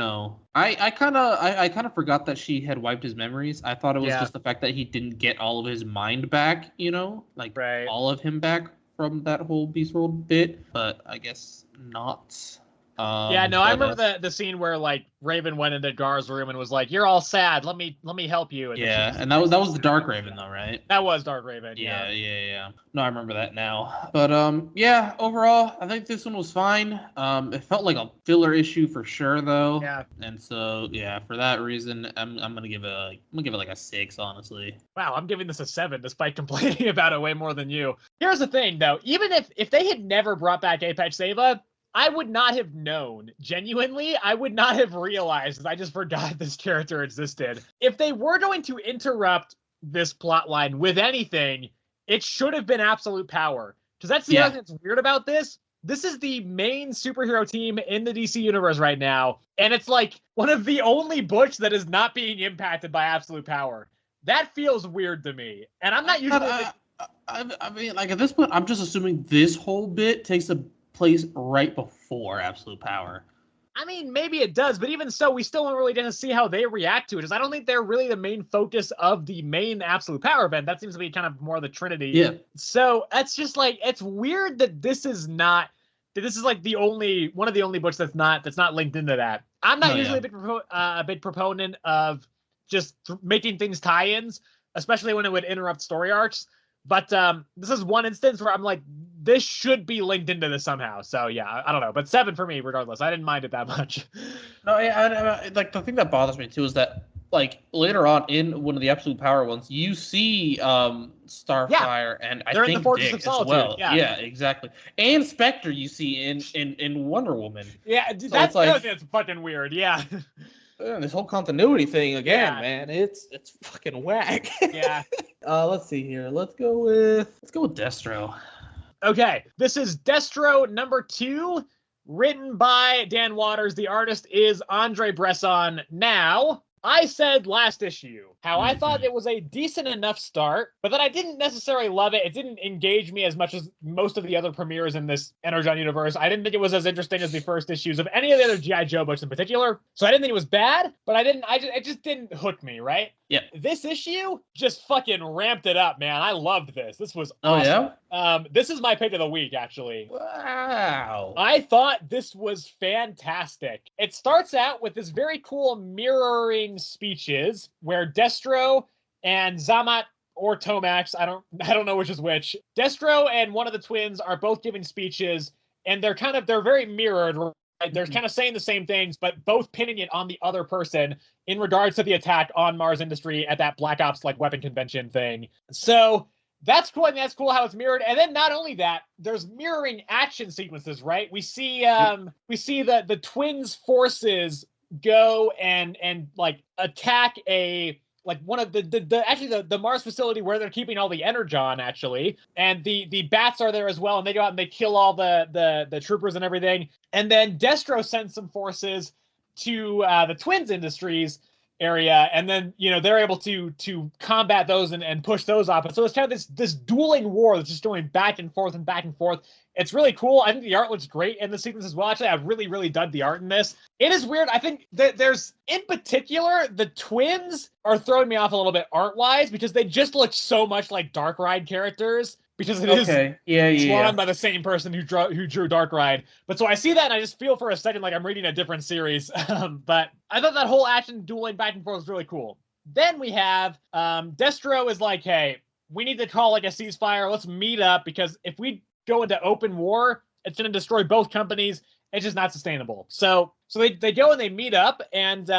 I kind of forgot that she had wiped his memories. I thought it was just the fact that he didn't get all of his mind back, all of him back from that whole Beast World bit, but I guess not. I remember the scene where like Raven went into Gar's room and was like, "You're all sad. Let me help you." And and that was the Dark Raven though, right? That was Dark Raven. Yeah. No, I remember that now. But overall, I think this one was fine. It felt like a filler issue for sure though. Yeah. And so for that reason, I'm gonna give it like a 6, honestly. Wow, I'm giving this a 7 despite complaining about it way more than you. Here's the thing though, even if they had never brought back Apex Seva, I would not have known. Genuinely, I would not have realized. I just forgot this character existed. If they were going to interrupt this plotline with anything, it should have been Absolute Power. Because that's the other thing that's weird about this. This is the main superhero team in the DC universe right now, and it's like one of the only books that is not being impacted by Absolute Power. That feels weird to me, and I'm not usually. I mean, like at this point, I'm just assuming this whole bit takes a place right before Absolute Power. I mean, maybe it does, but even so, we still don't really get to see how they react to it, because I don't think they're really the main focus of the main Absolute Power event. That seems to be kind of more the Trinity. Yeah. So that's just like, it's weird that this is like one of the only books that's not linked into that. I'm not usually a big proponent of just making things tie-ins, especially when it would interrupt story arcs. But this is one instance where I'm like, this should be linked into this somehow. So yeah, I don't know. But 7 for me, regardless. I didn't mind it that much. No, I like the thing that bothers me too is that like later on in one of the Absolute Power ones, you see Starfire and I think Dick as well. Yeah, exactly. And Spectre you see in Wonder Woman. Yeah, so that's fucking weird. Yeah. This whole continuity thing again, man. It's fucking whack. Yeah. Let's see here. Let's go with Destro. Okay, this is Destro number 2, written by Dan Waters. The artist is Andre Bresson. Now, I said last issue how I thought it was a decent enough start, but that I didn't necessarily love it. It didn't engage me as much as most of the other premieres in this Energon universe. I didn't think it was as interesting as the first issues of any of the other G.I. Joe books in particular. So I didn't think it was bad, but it just didn't hook me, right? Yeah. This issue just fucking ramped it up, man. I loved this. This was awesome. Oh, yeah? This is my pick of the week, actually. Wow. I thought this was fantastic. It starts out with this very cool mirroring speeches where Destro and Zamat or Tomax, I don't know which is which. Destro and one of the twins are both giving speeches, and they're very mirrored. Right? They're kind of saying the same things, but both pinning it on the other person in regards to the attack on Mars Industry at that Black Ops like weapon convention thing. So that's cool. I mean, that's cool how it's mirrored. And then not only that, there's mirroring action sequences, right? We see the twins' forces go and like attack one of the Mars facility where they're keeping all the Energon, actually. And the bats are there as well, and they go out and they kill all the troopers and everything. And then Destro sends some forces to the Twins Industries area, and then they're able to combat those and push those off. And so it's kind of this dueling war that's just going back and forth and back and forth. It's really cool. I think the art looks great in the sequence as well. Actually, I really, really dug the art in this. It is weird. I think that there's, in particular, the twins are throwing me off a little bit art-wise because they just look so much like Dark Ride characters. Because it is drawn by the same person who drew Dark Ride. But so I see that and I just feel for a second like I'm reading a different series. But I thought that whole action dueling back and forth was really cool. Then we have Destro is like, hey, we need to call like a ceasefire. Let's meet up, because if we go into open war, it's going to destroy both companies. It's just not sustainable. So they go and they meet up, and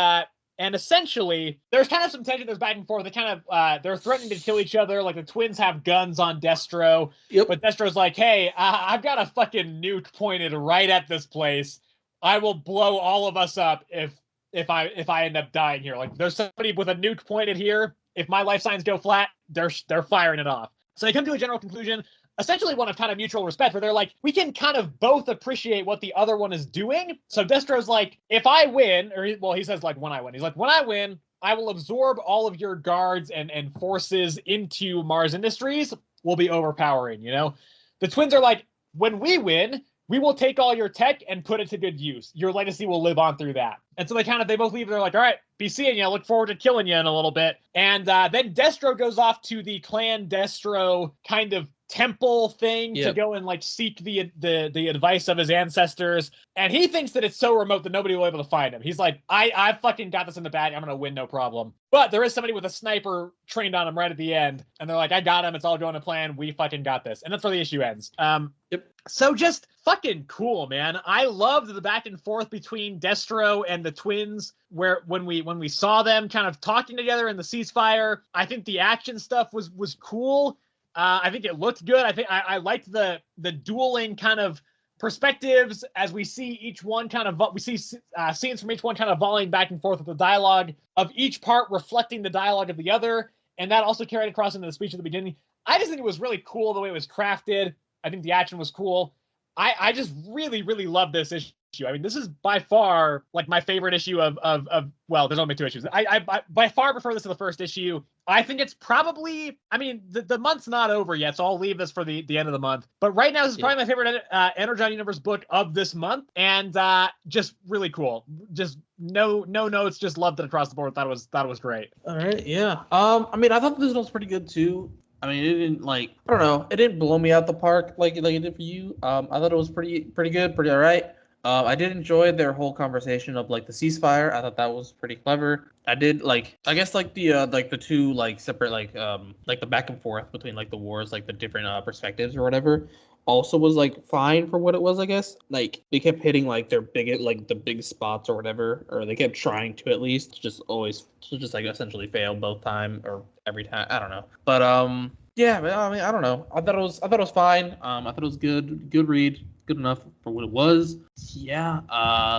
essentially there's kind of some tension. There's back and forth. They kind of they're threatening to kill each other. Like the twins have guns on Destro, but Destro's like, hey, I've got a fucking nuke pointed right at this place. I will blow all of us up if I end up dying here. Like there's somebody with a nuke pointed here. If my life signs go flat, they're firing it off. So they come to a general conclusion, essentially one of kind of mutual respect, where they're like, we can kind of both appreciate what the other one is doing. So Destro's like, if I win, he says like, when I win. He's like, when I win, I will absorb all of your guards and forces into Mars Industries. Will be overpowering, you know? The twins are like, when we win, we will take all your tech and put it to good use. Your legacy will live on through that. And so they both leave. They're like, all right, be seeing you. Look forward to killing you in a little bit. And then Destro goes off to the Clan Destro kind of temple thing to go and like seek the advice of his ancestors. And he thinks that it's so remote that nobody will be able to find him. He's like, I fucking got this in the bag. I'm going to win, no problem. But there is somebody with a sniper trained on him right at the end. And they're like, I got him. It's all going to plan. We fucking got this. And that's where the issue ends. So just fucking cool, man. I loved the back and forth between Destro and the twins, where when we saw them kind of talking together in the ceasefire. I think the action stuff was cool. I think it looked good. I think I liked the dueling kind of perspectives as we see each one kind of scenes from each one kind of volleying back and forth with the dialogue of each part reflecting the dialogue of the other, and that also carried across into the speech at the beginning. I just think it was really cool the way it was crafted. I think the action was cool. I just really, really love this issue. I mean, this is by far like my favorite issue of well, there's only 2 issues. I by far prefer this to the first issue. I think it's probably, I mean, the month's not over yet, so I'll leave this for the end of the month. But right now, this is probably my favorite Energon Universe book of this month, and just really cool. Just no notes, just loved it across the board. Thought it was great. All right, yeah. I mean, I thought this one was pretty good too. I mean, it didn't I don't know, it didn't blow me out the park like it did for you. I thought it was pretty good, pretty all right. I did enjoy their whole conversation of like the ceasefire. I thought that was pretty clever. I did I guess the two separate the back and forth between like the wars, like the different perspectives or whatever, also was fine for what it was. I guess they kept hitting their the big spots or whatever, or they kept trying to at least essentially fail both time or every time. I don't know, but yeah, I mean, I don't know. I thought it was fine. I thought it was good read. Good enough for what it was. Yeah.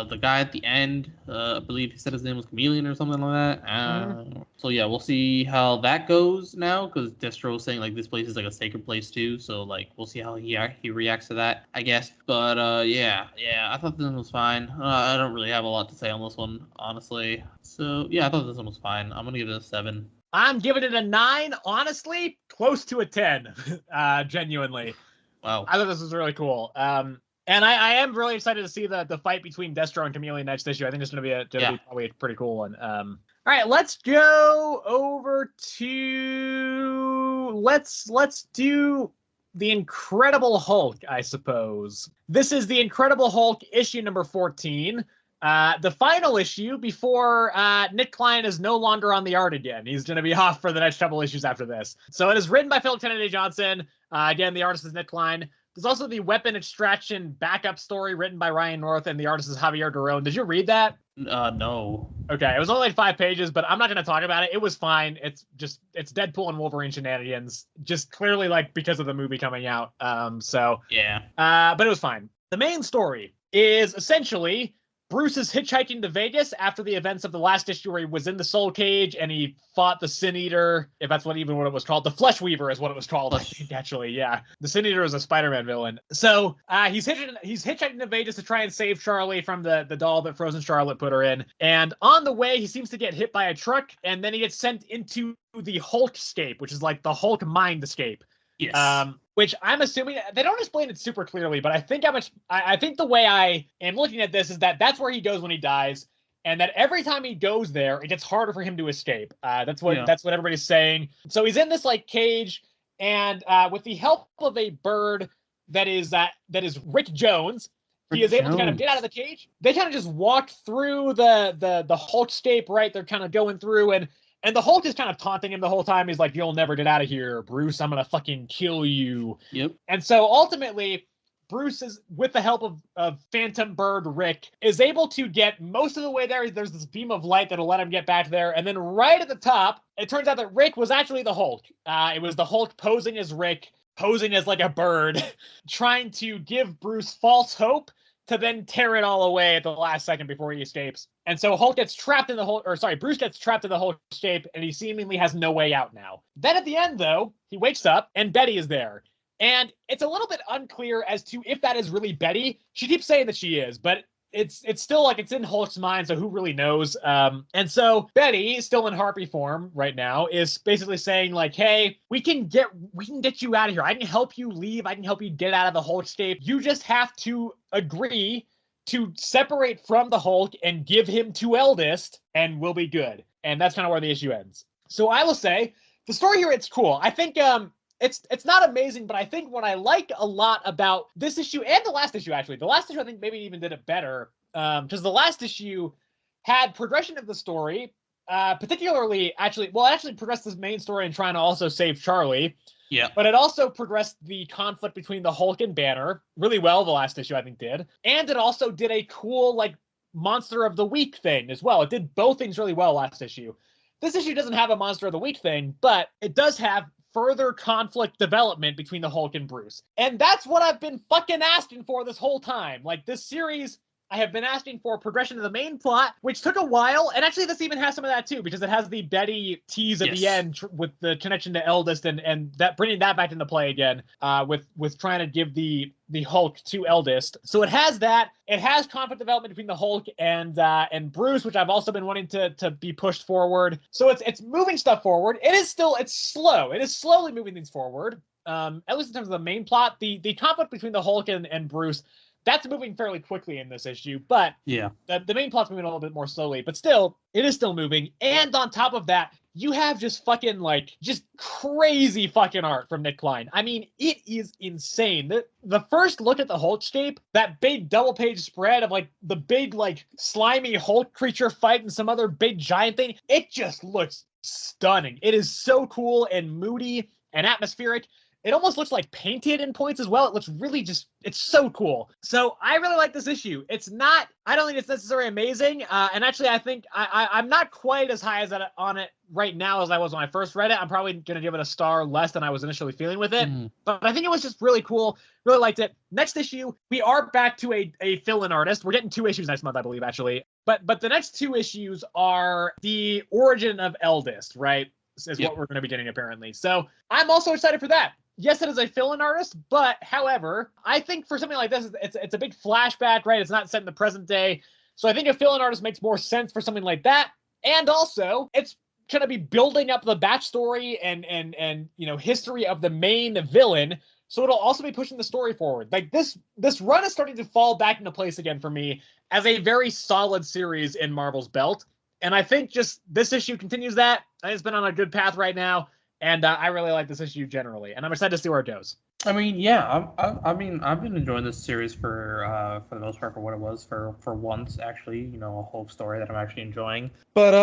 The guy at the end, I believe he said his name was Chameleon or something like that. So yeah, we'll see how that goes now, because Destro was saying this place is a sacred place too. So we'll see how he reacts to that, I guess. But yeah, I thought this one was fine. I don't really have a lot to say on this one, honestly. So yeah, I thought this one was fine. I'm gonna give it a 7. I'm giving it a 9. Honestly, close to a 10. Genuinely. Wow. I thought this was really cool. And I am really excited to see the fight between Destro and Chameleon next issue. I think it's going to be probably a pretty cool one. All right, let's go over to let's do the Incredible Hulk, I suppose. This is the Incredible Hulk issue number 14. The final issue before Nick Klein is no longer on the art again. He's going to be off for the next couple issues after this. So it is written by Philip Kennedy Johnson. Again, the artist is Nick Klein. There's also the weapon extraction backup story written by Ryan North, and the artist is Javier Durón. Did you read that? No. Okay, it was only 5 pages, but I'm not going to talk about it. It was fine. It's Deadpool and Wolverine shenanigans, just clearly because of the movie coming out. Yeah. But it was fine. The main story is essentially Bruce is hitchhiking to Vegas after the events of the last issue where he was in the Soul Cage and he fought the Sin Eater, if that's what it was called. The Flesh Weaver is what it was called, I think, actually, yeah. The Sin Eater is a Spider-Man villain. So he's hitchhiking to Vegas to try and save Charlie from the doll that Frozen Charlotte put her in. And on the way, he seems to get hit by a truck, and then he gets sent into the Hulkscape, which is the Hulk mind escape. Yes. Which I'm assuming they don't explain it super clearly, but I think I think the way I am looking at this is that that's where he goes when he dies, and that every time he goes there, it gets harder for him to escape. That's what everybody's saying. So he's in this cage, and with the help of a bird that is Rick Jones, he is able to kind of get out of the cage. They kind of just walk through the Hulkscape, right? They're kind of going through, and And the Hulk is kind of taunting him the whole time. He's like, you'll never get out of here, Bruce. I'm going to fucking kill you. Yep. And so ultimately, Bruce is, with the help of Phantom Bird Rick, is able to get most of the way there. There's this beam of light that'll let him get back there. And then right at the top, it turns out that Rick was actually the Hulk. It was the Hulk posing as Rick, posing as like a bird, trying to give Bruce false hope to then tear it all away at the last second before he escapes. And so Hulk gets trapped in the Hulk, or sorry, Bruce gets trapped in the Hulk shape, and he seemingly has no way out now. Then at the end, though, he wakes up, and Betty is there. And it's a little bit unclear as to if that is really Betty. She keeps saying that she is, but it's still like it's in Hulk's mind, so who really knows? And so Betty, still in Harpy form right now, is basically saying like, hey, we can get you out of here. I can help you leave. I can help you get out of the Hulk shape. You just have to agree to separate from the Hulk and give him to Eldest, and we'll be good. And that's kind of where the issue ends. So I will say, the story here, it's cool. I think it's not amazing, but I think what I like a lot about this issue and the last issue, actually, the last issue I think maybe even did it better, because the last issue had progression of the story, particularly actually progressed this main story in trying to also save Charlie. Yeah. But it also progressed the conflict between the Hulk and Banner really well. The last issue I think did, and it also did a cool like Monster of the Week thing as well. It did both things really well last issue. This issue doesn't have a Monster of the Week thing, but it does have further conflict development between the Hulk and Bruce. And that's what I've been fucking asking for this whole time. Like, this series, I have been asking for progression of the main plot, which took a while. And actually, this even has some of that too, because it has the Betty tease at the end with the connection to Eldest and that bringing that back into play again, with trying to give the Hulk to Eldest. So it has that. It has conflict development between the Hulk and Bruce, which I've also been wanting to be pushed forward. So it's moving stuff forward. It's slow. It is slowly moving things forward. At least in terms of the main plot, the conflict between the Hulk and Bruce, that's moving fairly quickly in this issue, but yeah, the main plot's moving a little bit more slowly, but still, it is still moving. And on top of that, you have just fucking just crazy fucking art from Nick Klein. I mean, it is insane. The first look at the Hulk shape, that big double page spread of like the big like slimy Hulk creature fighting some other big giant thing, it just looks stunning. It is so cool and moody and atmospheric. It almost looks like painted in points as well. It looks really it's so cool. So I really like this issue. I don't think it's necessarily amazing. And actually, I think I'm not quite as high as on it right now as I was when I first read it. I'm probably going to give it a star less than I was initially feeling with it. But I think it was just really cool. Really liked it. Next issue, we are back to a fill-in artist. We're getting 2 issues next month, I believe, actually. But the next 2 issues are the origin of Eldest, right? Is what we're going to be getting, apparently. So I'm also excited for that. Yes, it is a fill-in artist, but however, I think for something like this, it's a big flashback, right? It's not set in the present day. So I think a fill-in artist makes more sense for something like that. And also, it's going to be building up the backstory and history of the main villain. So it'll also be pushing the story forward. Like this run is starting to fall back into place again for me as a very solid series in Marvel's belt. And I think just this issue continues that. I think it's been on a good path right now. And I really like this issue generally, and I'm excited to see where it goes. I mean, yeah, I've been enjoying this series for the most part for what it was for once actually, a whole story that I'm actually enjoying. But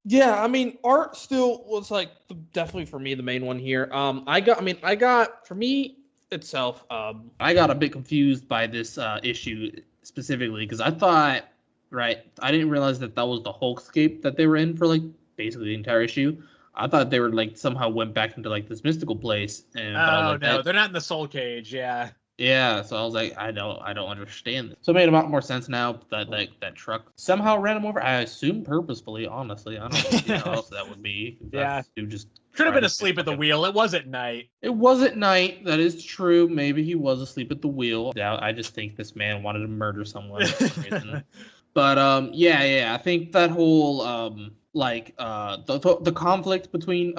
yeah, I mean, art still was like definitely for me the main one here. I got for me itself, I got a bit confused by this issue specifically because I thought, right, I didn't realize that was the Hulkscape that they were in for like basically the entire issue. I thought they were like somehow went back into like this mystical place. And they're not in the Soul Cage. Yeah. Yeah. So I was like, I don't understand this. So it made a lot more sense now that that truck somehow ran him over. I assume purposefully. Honestly, I don't know how else that would be. Yeah. Dude just could have been asleep at the wheel. It was at night. It was at night. That is true. Maybe he was asleep at the wheel. I just think this man wanted to murder someone for some reason. But yeah. I think that whole the conflict between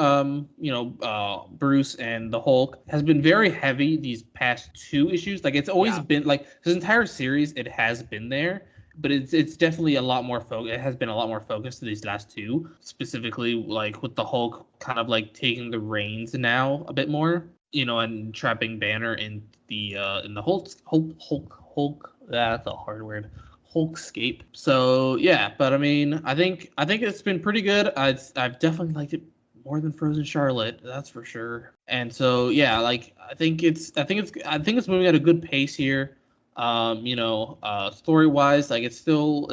Bruce and the Hulk has been very heavy these past 2 issues. Like it's always been like this entire series, it has been there, but it's definitely a lot more it has been a lot more focused to these last 2, specifically like with the Hulk kind of like taking the reins now a bit more, and trapping Banner in the Hulk. That's a hard word. Hulkscape. So yeah, but I mean, I think it's been pretty good. I've definitely liked it more than Frozen Charlotte, that's for sure. And so yeah, like I think it's moving at a good pace here. Story wise, like it's still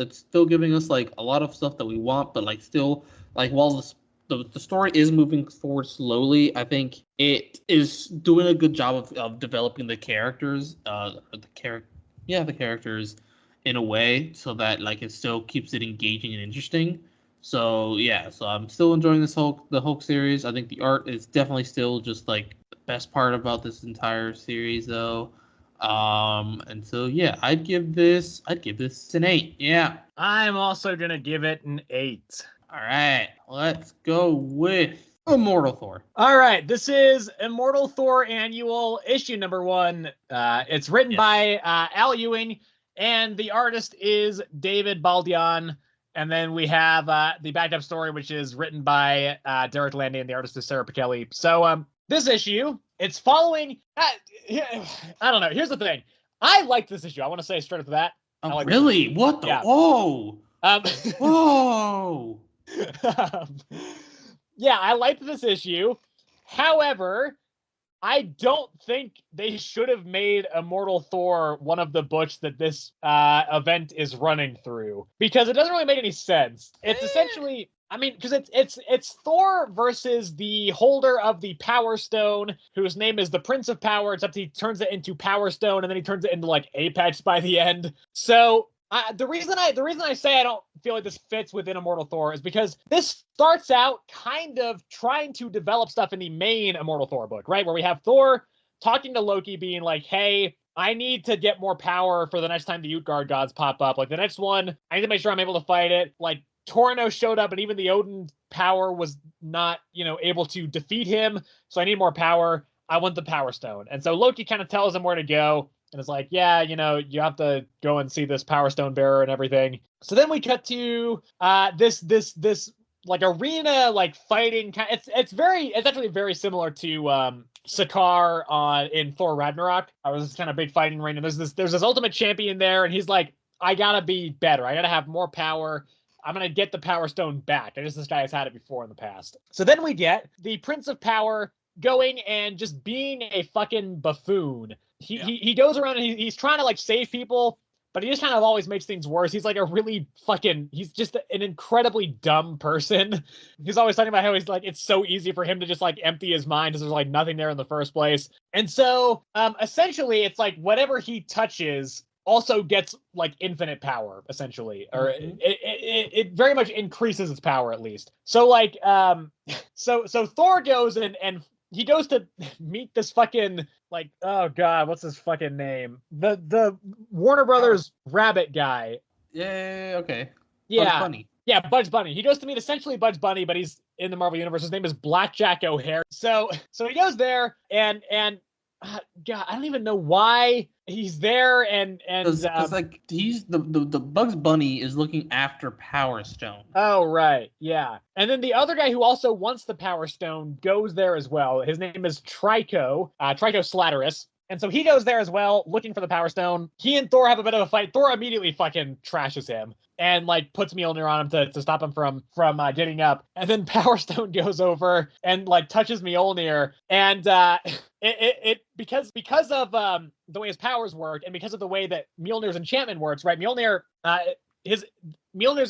giving us like a lot of stuff that we want, but like still like while the story is moving forward slowly, I think it is doing a good job of developing the characters, the characters in a way so that like it still keeps it engaging and interesting. So yeah, so I'm still enjoying the Hulk series. I think the art is definitely still just like the best part about this entire series though. And so yeah, I'd give this an 8. Yeah. I'm also gonna give it an 8. All right, let's go with Immortal Thor. All right, this is Immortal Thor Annual issue number 1. It's written by Al Ewing, and the artist is David Baldeon. And then we have the backup story, which is written by Derek Landy, and the artist is Sarah Pichelli. So this issue, it's following. I don't know. Here's the thing. I like this issue. I want to say straight up to that. Oh, really? What the? Yeah. Whoa! Whoa! Yeah, I liked this issue. However, I don't think they should have made Immortal Thor one of the books that this event is running through, because it doesn't really make any sense. It's essentially, I mean, because it's Thor versus the holder of the Power Stone, whose name is the Prince of Power, except he turns it into Power Stone, and then he turns it into like Apex by the end. So the reason I say I don't feel like this fits within Immortal Thor is because this starts out kind of trying to develop stuff in the main Immortal Thor book, right? Where we have Thor talking to Loki, being like, hey, I need to get more power for the next time the Utgard gods pop up. Like the next one, I need to make sure I'm able to fight it. Like Torno showed up, and even the Odin power was not, able to defeat him. So I need more power. I want the Power Stone. And so Loki kind of tells him where to go. And it's like, yeah, you have to go and see this Power Stone bearer and everything. So then we cut to this like arena, like fighting. It's actually very similar to Sakaar in Thor Ragnarok. I was this kind of big fighting ring, and there's this ultimate champion there, and he's like, I gotta be better. I gotta have more power. I'm gonna get the Power Stone back. I guess this guy has had it before in the past. So then we get the Prince of Power going and just being a fucking buffoon. He goes around and he's trying to like save people, but he just kind of always makes things worse. He's like he's just an incredibly dumb person. He's always talking about how he's like, it's so easy for him to just like empty his mind because there's like nothing there in the first place. And so essentially it's like whatever he touches also gets like infinite power, essentially, or it very much increases its power at least. So like so Thor goes and he goes to meet this fucking like, oh god, what's his fucking name? The Warner Brothers rabbit guy. Yeah, okay. Yeah. Bugs Bunny. Yeah, Bugs Bunny. He goes to meet essentially Bugs Bunny, but he's in the Marvel Universe. His name is Blackjack O'Hare. So he goes there and God, I don't even know why he's there and because like he's the Bugs Bunny is looking after Power Stone. Oh right, yeah. And then the other guy who also wants the Power Stone goes there as well. His name is Trico Slatteris. And so he goes there as well, looking for the Power Stone. He and Thor have a bit of a fight. Thor immediately fucking trashes him and like puts Mjolnir on him to stop him from getting up. And then Power Stone goes over and like touches Mjolnir, and it because of the way his powers work and because of the way that Mjolnir's enchantment works, right? Mjolnir's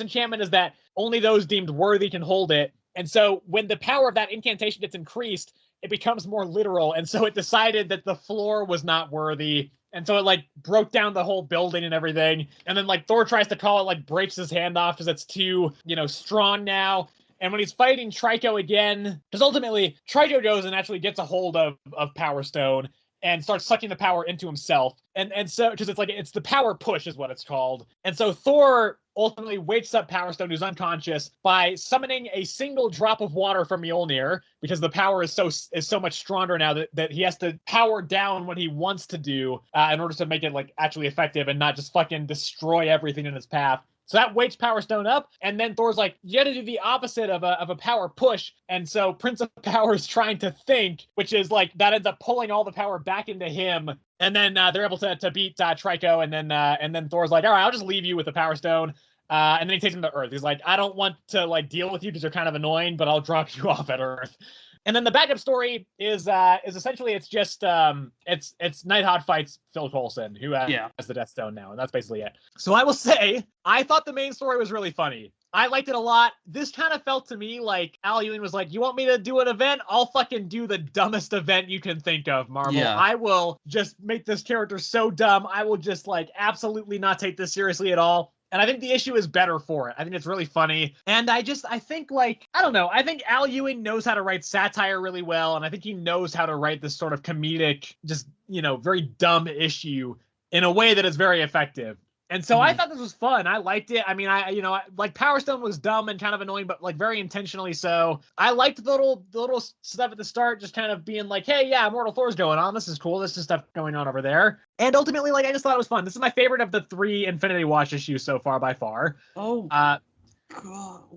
enchantment is that only those deemed worthy can hold it. And so when the power of that incantation gets increased, it becomes more literal. And so it decided that the floor was not worthy. And so it like broke down the whole building and everything. And then like Thor tries to call it, like breaks his hand off because it's too, strong now. And when he's fighting Trico again, because ultimately Trico goes and actually gets a hold of Power Stone and starts sucking the power into himself. And so, because it's the power push is what it's called. And so Thor ultimately wakes up Power Stone, who's unconscious, by summoning a single drop of water from Mjolnir, because the power is so much stronger now that he has to power down what he wants to do in order to make it like actually effective and not just fucking destroy everything in his path. So that wakes Power Stone up, and then Thor's like, you gotta do the opposite of a power push. And so Prince of Power is trying to think, which is like, that ends up pulling all the power back into him. And then they're able to beat Trico, and then Thor's like, all right, I'll just leave you with the Power Stone. And then he takes him to Earth. He's like, I don't want to like deal with you because you're kind of annoying, but I'll drop you off at Earth. And then the backup story is essentially it's just it's Nighthawk fights Phil Coulson, who has the Death Stone now, and that's basically it. So I will say, I thought the main story was really funny. I liked it a lot. This kind of felt to me like Al Ewing was like, you want me to do an event? I'll fucking do the dumbest event you can think of, Marvel. Yeah. I will just make this character so dumb. I will just like absolutely not take this seriously at all. And I think the issue is better for it. I think it's really funny. And I think like, I don't know. I think Al Ewing knows how to write satire really well. And I think he knows how to write this sort of comedic, just, very dumb issue in a way that is very effective. And so I thought this was fun. I liked it. I mean, like Power Stone was dumb and kind of annoying, but like very intentionally so. I liked the little stuff at the start, just kind of being like, hey, yeah, Immortal Thor's going on. This is cool. This is stuff going on over there. And ultimately, like, I just thought it was fun. This is my favorite of the 3 Infinity Watch issues so far by far. Oh, God.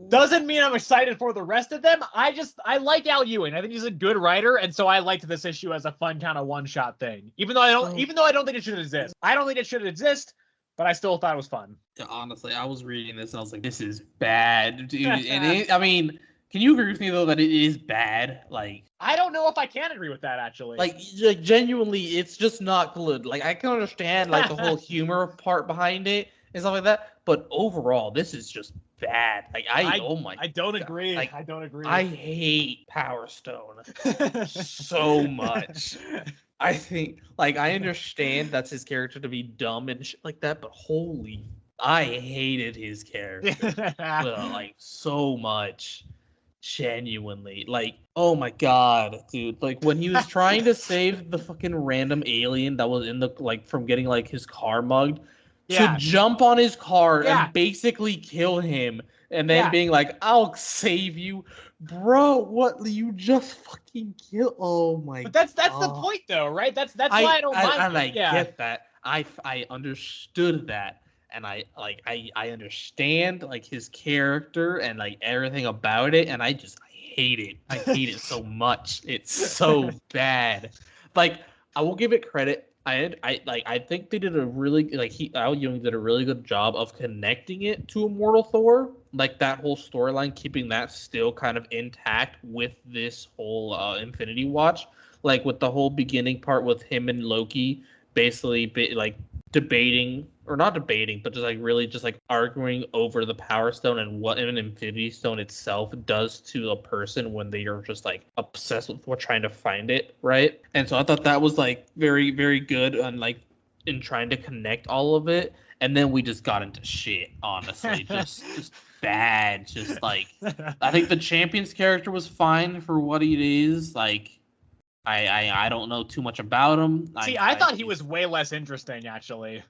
Doesn't mean I'm excited for the rest of them. I like Al Ewing. I think he's a good writer, and so I liked this issue as a fun kind of one-shot thing. Even though I don't think it should exist. I don't think it should exist. But I still thought it was fun. Yeah, honestly, I was reading this and I was like, this is bad, dude. And I mean, can you agree with me, though, that it is bad? Like, I don't know if I can agree with that, actually. Like genuinely, it's just not good. Like, I can understand, like, the whole humor part behind it and stuff like that. But overall, this is just bad. Like, I don't agree. Like, I don't agree. I hate Power Stone so much. I think, like, I understand that's his character to be dumb and shit like that, but holy, I hated his character. Like, so much. Genuinely. Like, oh my God, dude. Like, when he was trying to save the fucking random alien that was in the, like, from getting, like, his car mugged, to jump on his car and basically kill him, and then being like, I'll save you. Bro, what? You just fucking kill. Oh my God. But that's the point, though, right? That's why I don't mind. And I get that. I understood that. And I understand, like, his character and, like, everything about it. And I hate it. I hate it so much. It's so bad. Like, I will give it credit. I think they did a really, like, Al Ewing did a really good job of connecting it to Immortal Thor, like that whole storyline, keeping that still kind of intact with this whole Infinity Watch, like with the whole beginning part with him and Loki basically like debating, or not debating, but just like really just like arguing over the Power Stone and what an Infinity Stone itself does to a person when they are just like obsessed with trying to find it, right? And so I thought that was like very, very good and like in trying to connect all of it. And then we just got into shit, honestly, just bad. Just like, I think the Champion's character was fine for what it is. Like, I don't know too much about him. See, I thought he was way less interesting, actually.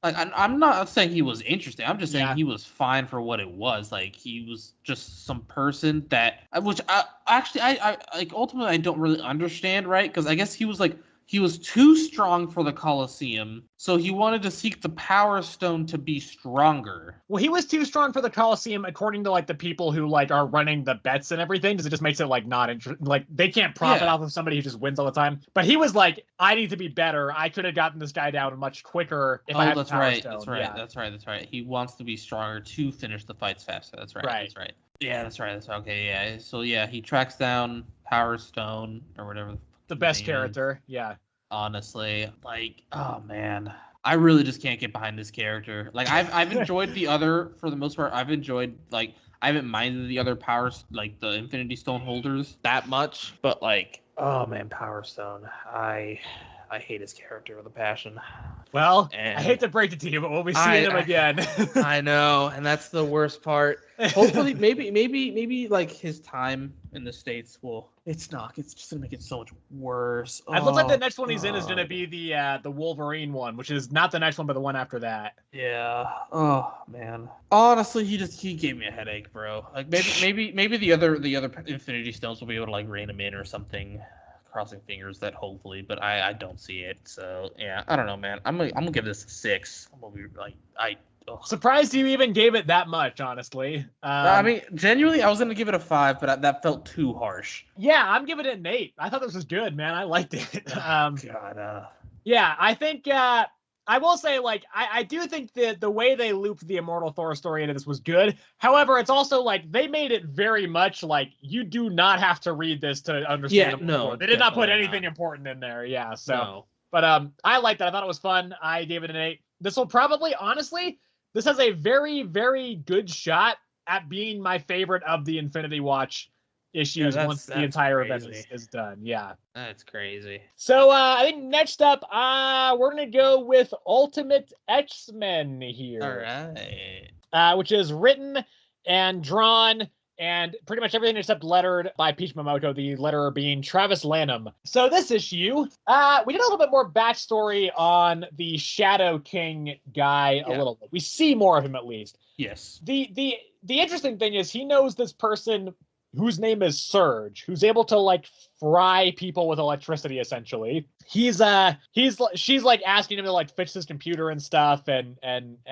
Like, I'm not saying he was interesting. I'm just saying he was fine for what it was. Like, he was just some person that, which I like, ultimately I don't really understand, right? Because I guess he was too strong for the Colosseum, so he wanted to seek the Power Stone to be stronger. Well, he was too strong for the Colosseum, according to like the people who like are running the bets and everything, because it just makes it like not interesting. Like, they can't profit off of somebody who just wins all the time. But he was like, I need to be better. I could have gotten this guy down much quicker if I had the Power Stone. That's right. He wants to be stronger to finish the fights faster. That's right. That's right. Yeah, that's right. That's okay. Yeah. So yeah, he tracks down Power Stone or whatever. The best character, honestly, like, oh man, I really just can't get behind this character. Like, I've enjoyed the other, for the most part. I've enjoyed, like, I haven't minded the other powers, like the Infinity Stone holders, that much. But like, oh man, Power Stone, I hate his character with a passion. Well, I hate to break it to you, but we'll be seeing him again. I know, and that's the worst part. Hopefully, maybe like his time in the States will. It's not. It's just gonna make it so much worse. It looks like the next one he's in is gonna be the Wolverine one, which is not the next one, but the one after that. Yeah. Oh man. Honestly, he gave me a headache, bro. Like, maybe the other Infinity Stones will be able to like rein him in or something. Crossing fingers that hopefully, but I don't see it. So yeah, I don't know, man. I'm gonna give this a 6. I'm gonna be like, Surprised you even gave it that much, honestly. I mean, genuinely, I was going to give it a 5, but that felt too harsh. Yeah, I'm giving it an 8. I thought this was good, man. I liked it. God. Yeah, I think I will say, like, I do think that the way they looped the Immortal Thor story into this was good. However, it's also like they made it very much like you do not have to read this to understand. No, they did not put anything important in there. Yeah, so. No. But I liked it. I thought it was fun. I gave it an 8. This will probably, honestly, this has a very, very good shot at being my favorite of the Infinity Watch issues once the entire event is done. Yeah. That's crazy. So I think next up, we're going to go with Ultimate X-Men here. All right. Which is written and drawn and pretty much everything except lettered by Peach Momoko, the letterer being Travis Lanham. So this issue, we did a little bit more backstory on the Shadow King guy a little bit. We see more of him at least. Yes. The interesting thing is he knows this person whose name is Surge, who's able to like fry people with electricity essentially. She's like asking him to like fix his computer and stuff and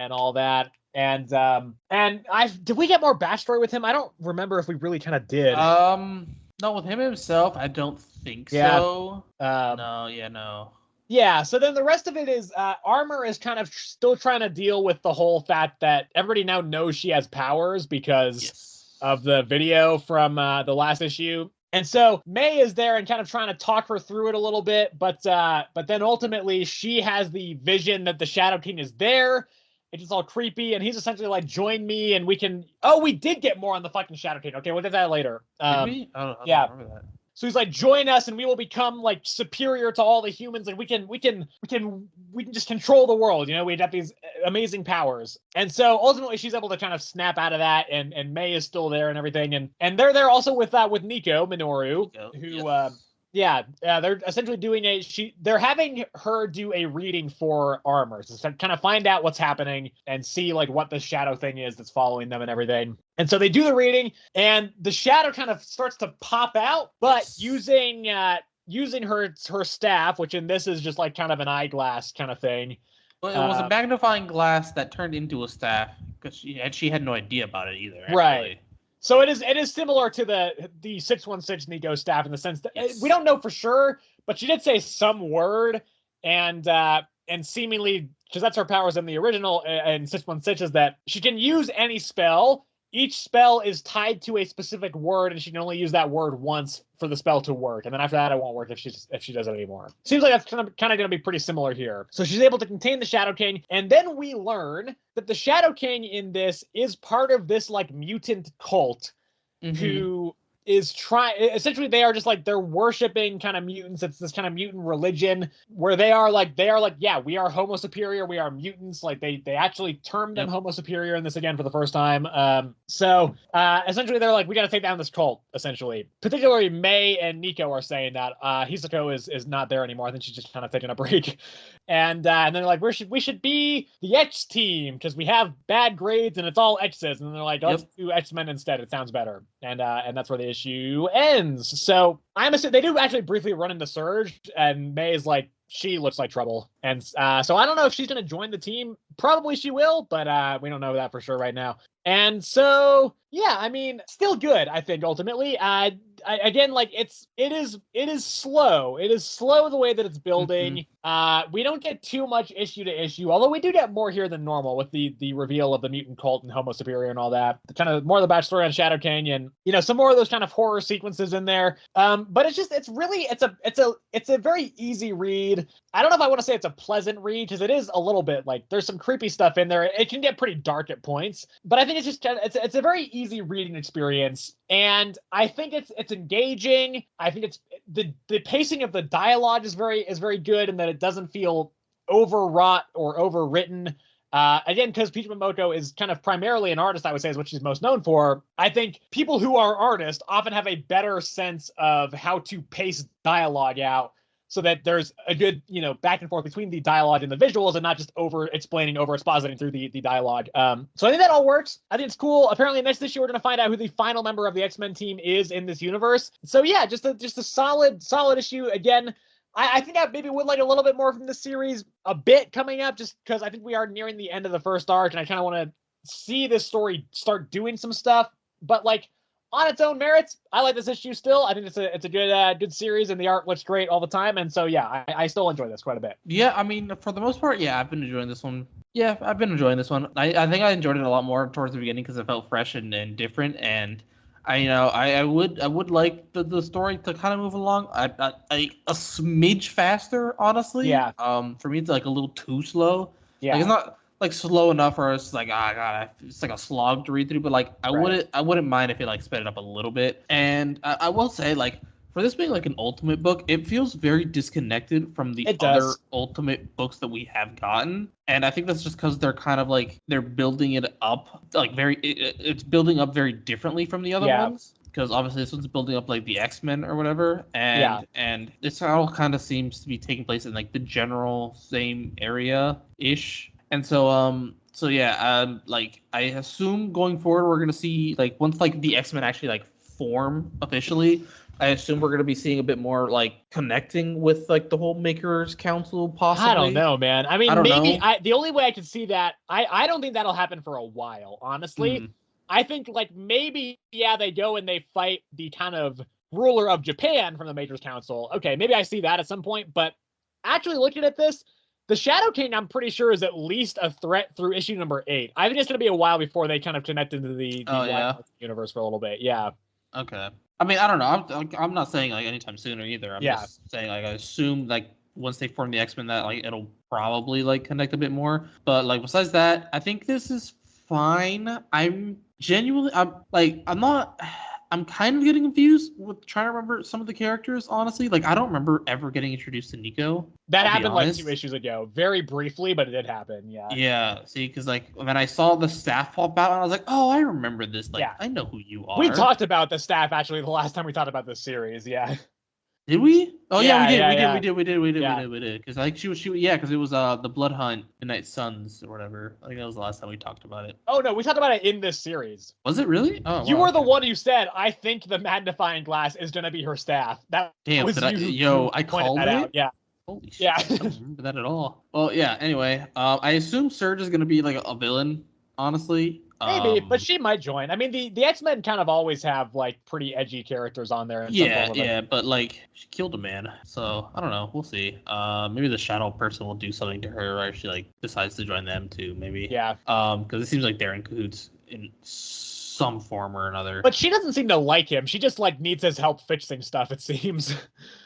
all that. And did we get more backstory with him? I don't remember if we really kind of did. No, with him himself, I don't think so. No. Yeah, so then the rest of it is Armor is kind of still trying to deal with the whole fact that everybody now knows she has powers because of the video from the last issue. And so May is there and kind of trying to talk her through it a little bit, but then ultimately she has the vision that the Shadow King is there. It's just all creepy, and he's essentially like, join me, and we can... Oh, we did get more on the fucking Shadow King. Okay, we'll get that later. Did we? I don't remember that. So he's like, join us, and we will become like superior to all the humans, and we can just control the world. You know, we have these amazing powers. And so ultimately, she's able to kind of snap out of that, and May is still there and everything, and they're there also with Nico Minoru, who. They're essentially doing they're having her do a reading for Armor to kind of find out what's happening and see like what the shadow thing is that's following them and everything. And so they do the reading, and the shadow kind of starts to pop out, but using her staff, which in this is just like kind of an eyeglass kind of thing. Well, it was a magnifying glass that turned into a staff because she had no idea about it either. Actually. Right. So it is similar to the 616 Nico staff in the sense that we don't know for sure, but she did say some word, and seemingly, because that's her powers in the original and 616 is that she can use any spell. Each spell is tied to a specific word, and she can only use that word once for the spell to work. And then after that, it won't work if she does it anymore. Seems like that's kind of going to be pretty similar here. So she's able to contain the Shadow King, and then we learn that the Shadow King in this is part of this like mutant cult who is essentially they are just like they're worshiping kind of mutants. It's this kind of mutant religion where they are like yeah, we are Homo superior, we are mutants. Like they actually termed them Homo superior in this again for the first time. So essentially they're like, we got to take down this cult. Essentially, particularly May and Nico are saying that Hisako is not there anymore. I think she's just kind of taking a break. And then they're like, we should be the X team because we have bad grades and it's all X's. And they're like, let's do X-Men instead. It sounds better. And that's where the issue ends. So I'm assuming they do actually briefly run into Surge, and May is like, she looks like trouble. And so I don't know if she's going to join the team. Probably she will, but we don't know that for sure right now. And so, yeah, I mean, still good, I think, ultimately. Again, like it is slow. It is slow the way that it's building. We don't get too much issue to issue, although we do get more here than normal with the reveal of the mutant cult and Homo Superior and all that. Kind of more of the backstory on Shadow King and some more of those kind of horror sequences in there. But it's a very easy read. I don't know if I want to say it's a pleasant read because it is a little bit like there's some creepy stuff in there. It can get pretty dark at points, but I think it's a very easy reading experience, and I think it's engaging. I think it's the pacing of the dialogue is very good, and that it doesn't feel overwrought or overwritten. Again, because Peach Momoko is kind of primarily an artist, I would say is what she's most known for. I think people who are artists often have a better sense of how to pace dialogue out so that there's a good, back and forth between the dialogue and the visuals and not just over-explaining, over-expositing through the dialogue. So I think that all works. I think it's cool. Apparently next issue we're going to find out who the final member of the X-Men team is in this universe. So yeah, just a solid issue. Again, I think I maybe would like a little bit more from the series a bit coming up, just because I think we are nearing the end of the first arc, and I kind of want to see this story start doing some stuff. But like on its own merits, I like this issue still. I think it's a good series, and the art looks great all the time. And so yeah, I still enjoy this quite a bit. Yeah, I mean, for the most part, yeah, I've been enjoying this one. Yeah, I've been enjoying this one. I think I enjoyed it a lot more towards the beginning because it felt fresh and different, and I would like the story to kind of move along a smidge faster, honestly. Yeah. For me, it's like a little too slow. Yeah. Like, it's not like slow enough where it's like, God, it's like a slog to read through. But like, I wouldn't mind if it like sped it up a little bit. And I will say, like, for this being like an Ultimate book, it feels very disconnected from the other Ultimate books that we have gotten. And I think that's just because they're kind of like, they're building it up like it's building up very differently from the other ones. Because obviously this one's building up like the X-Men or whatever. And this all kind of seems to be taking place in like the general same area-ish. And so like I assume going forward we're gonna see like once like the X-Men actually like form officially, I assume we're going to be seeing a bit more like connecting with like the whole Makers Council possibly. I don't know, man. I mean, maybe the only way I could see that, I don't think that'll happen for a while, honestly. I think like maybe, they go and they fight the kind of ruler of Japan from the Makers Council. Okay, maybe I see that at some point, but actually looking at this, the Shadow King, I'm pretty sure, is at least a threat through issue number 8. I think it's going to be a while before they kind of connect into the universe for a little bit. Yeah. Okay. I mean, I don't know. I'm not saying like anytime sooner either. I'm just saying like I assume like once they form the X-Men that like it'll probably like connect a bit more. But like besides that, I think this is fine. I'm kind of getting confused with trying to remember some of the characters, honestly. Like I don't remember ever getting introduced to Nico. That happened like 2 issues ago. Very briefly, but it did happen, yeah. Yeah, see, because like when I saw the staff pop out, I was like, oh, I remember this. Like, I know who you are. We talked about the staff actually the last time we talked about this series, yeah. Did we? Oh yeah, we did. Because like she because it was the Blood Hunt, Midnight Suns or whatever. I think that was the last time we talked about it. Oh no, we talked about it in this series. Was it really? Oh, you were the one who said, I think the magnifying glass is gonna be her staff. That was I called it out. Yeah. Holy shit, I don't remember that at all. Well, yeah. Anyway, I assume Surge is gonna be like a villain. Honestly. Maybe, but she might join. I mean, the X-Men kind of always have like pretty edgy characters on there. But like she killed a man, so I don't know. We'll see. Maybe the Shadow person will do something to her, or she like decides to join them too. Maybe. Yeah. Because it seems like they're in cahoots in some form or another. But she doesn't seem to like him. She just like needs his help fixing stuff. It seems.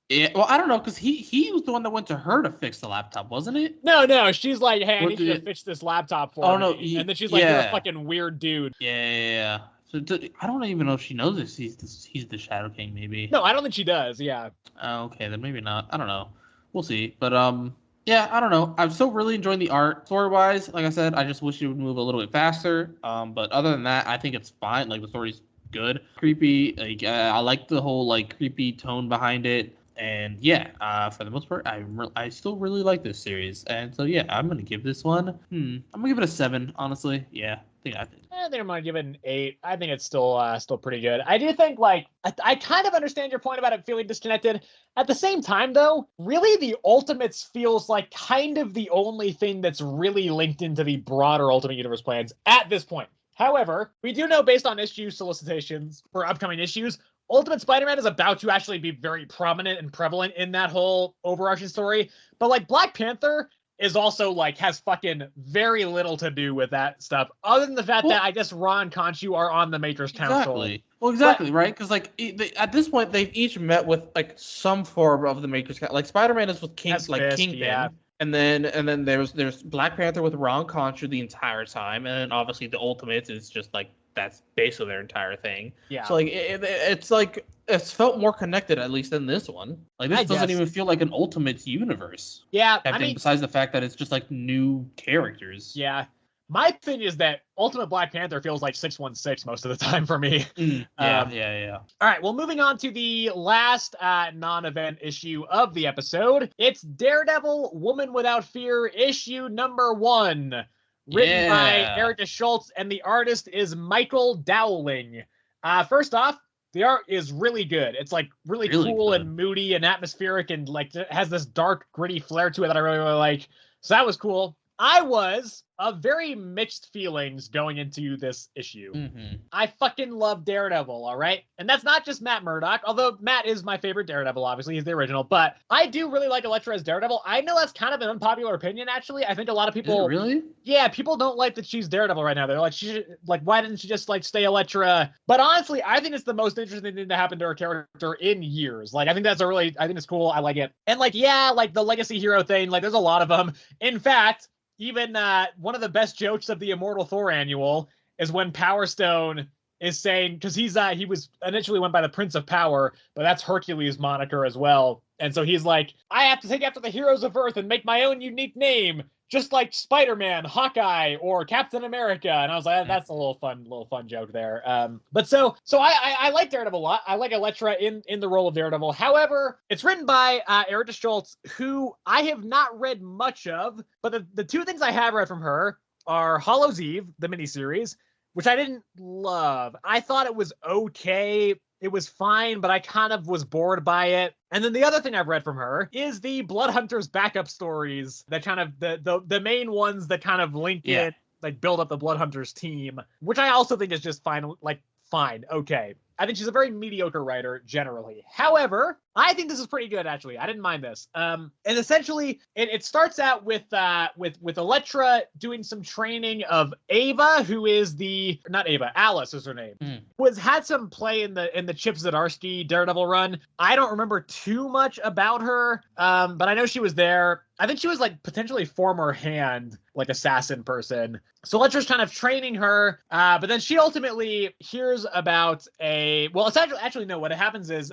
Yeah, well, I don't know, because he was the one that went to her to fix the laptop, wasn't it? No, she's like, hey, I need you to fix this laptop for me. And then she's like, you're a fucking weird dude. Yeah. So I don't even know if she knows if he's the Shadow King, maybe. No, I don't think she does, yeah. Okay, then maybe not. I don't know. We'll see. But, yeah, I don't know. I'm still really enjoying the art. Story-wise, like I said, I just wish it would move a little bit faster. But other than that, I think it's fine. Like, the story's good. Creepy. Like, I like the whole, like, creepy tone behind it. And yeah, for the most part, I still really like this series, and so yeah, I'm gonna give this one. I'm gonna give it a 7, honestly. Yeah, I think I did. I think I'm gonna give it an 8. I think it's still pretty good. I do think like I kind of understand your point about it feeling disconnected. At the same time, though, really the Ultimates feels like kind of the only thing that's really linked into the broader Ultimate Universe plans at this point. However, we do know based on issue solicitations for upcoming issues, Ultimate Spider-Man is about to actually be very prominent and prevalent in that whole overarching story. But like Black Panther is also like has fucking very little to do with that stuff, other than the fact that I guess Ron and Khonshu are on the Matrix Council. Exactly, right? Because like at this point, they've each met with like some form of the Matrix Council. Like Spider-Man is with Kingpin. Yeah. And then there's Black Panther with Ron Contra the entire time, and then obviously the Ultimates is just like that's basically their entire thing. Yeah. So like it's like it's felt more connected at least than this one. Like this doesn't even feel like an Ultimates universe. Yeah. I mean, besides the fact that it's just like new characters. Yeah. My opinion is that Ultimate Black Panther feels like 616 most of the time for me. Yeah. All right, well, moving on to the last non-event issue of the episode. It's Daredevil, Woman Without Fear, issue number 1. Written by Erica Schultz, and the artist is Michael Dowling. First off, The art is really good. It's like really cool and moody and atmospheric, and like it has this dark, gritty flair to it that I really, really like. So that was cool. I was of very mixed feelings going into this issue. I fucking love Daredevil, all right? And that's not just Matt Murdock, although Matt is my favorite Daredevil, obviously. He's the original. But I do really like Elektra as Daredevil. I know that's kind of an unpopular opinion, actually. I think a lot of people... Really? Yeah, people don't like that she's Daredevil right now. They're like, why didn't she just, like, stay Elektra? But honestly, I think it's the most interesting thing to happen to her character in years. Like, I think it's cool. I like it. And, like, yeah, like, the legacy hero thing, like, there's a lot of them. In fact... Even one of the best jokes of the Immortal Thor annual is when Power Stone is saying, because he was initially went by the Prince of Power, but that's Hercules' moniker as well. And so he's like, I have to take after the heroes of Earth and make my own unique name, just like Spider-Man, Hawkeye, or Captain America. And I was like, that's a little fun joke there. But so I like Daredevil a lot. I like Elektra in the role of Daredevil. However, it's written by Erica Stoltz, who I have not read much of, but the two things I have read from her are Hollow's Eve, the miniseries, which I didn't love. I thought it was okay. It was fine, but I kind of was bored by it. And then the other thing I've read from her is the Blood Hunters backup stories, that kind of the main ones that kind of link it, like build up the Blood Hunters team, which I also think is just fine, okay. I think she's a very mediocre writer generally. However, I think this is pretty good, actually. I didn't mind this. And essentially, it starts out with Elektra doing some training of Ava, who is Alice is her name, who has had some play in the Chip Zdarsky Daredevil run. I don't remember too much about her, but I know she was there. I think she was like potentially former hand, like assassin person. So Elektra's kind of training her, but then she ultimately hears about what happens is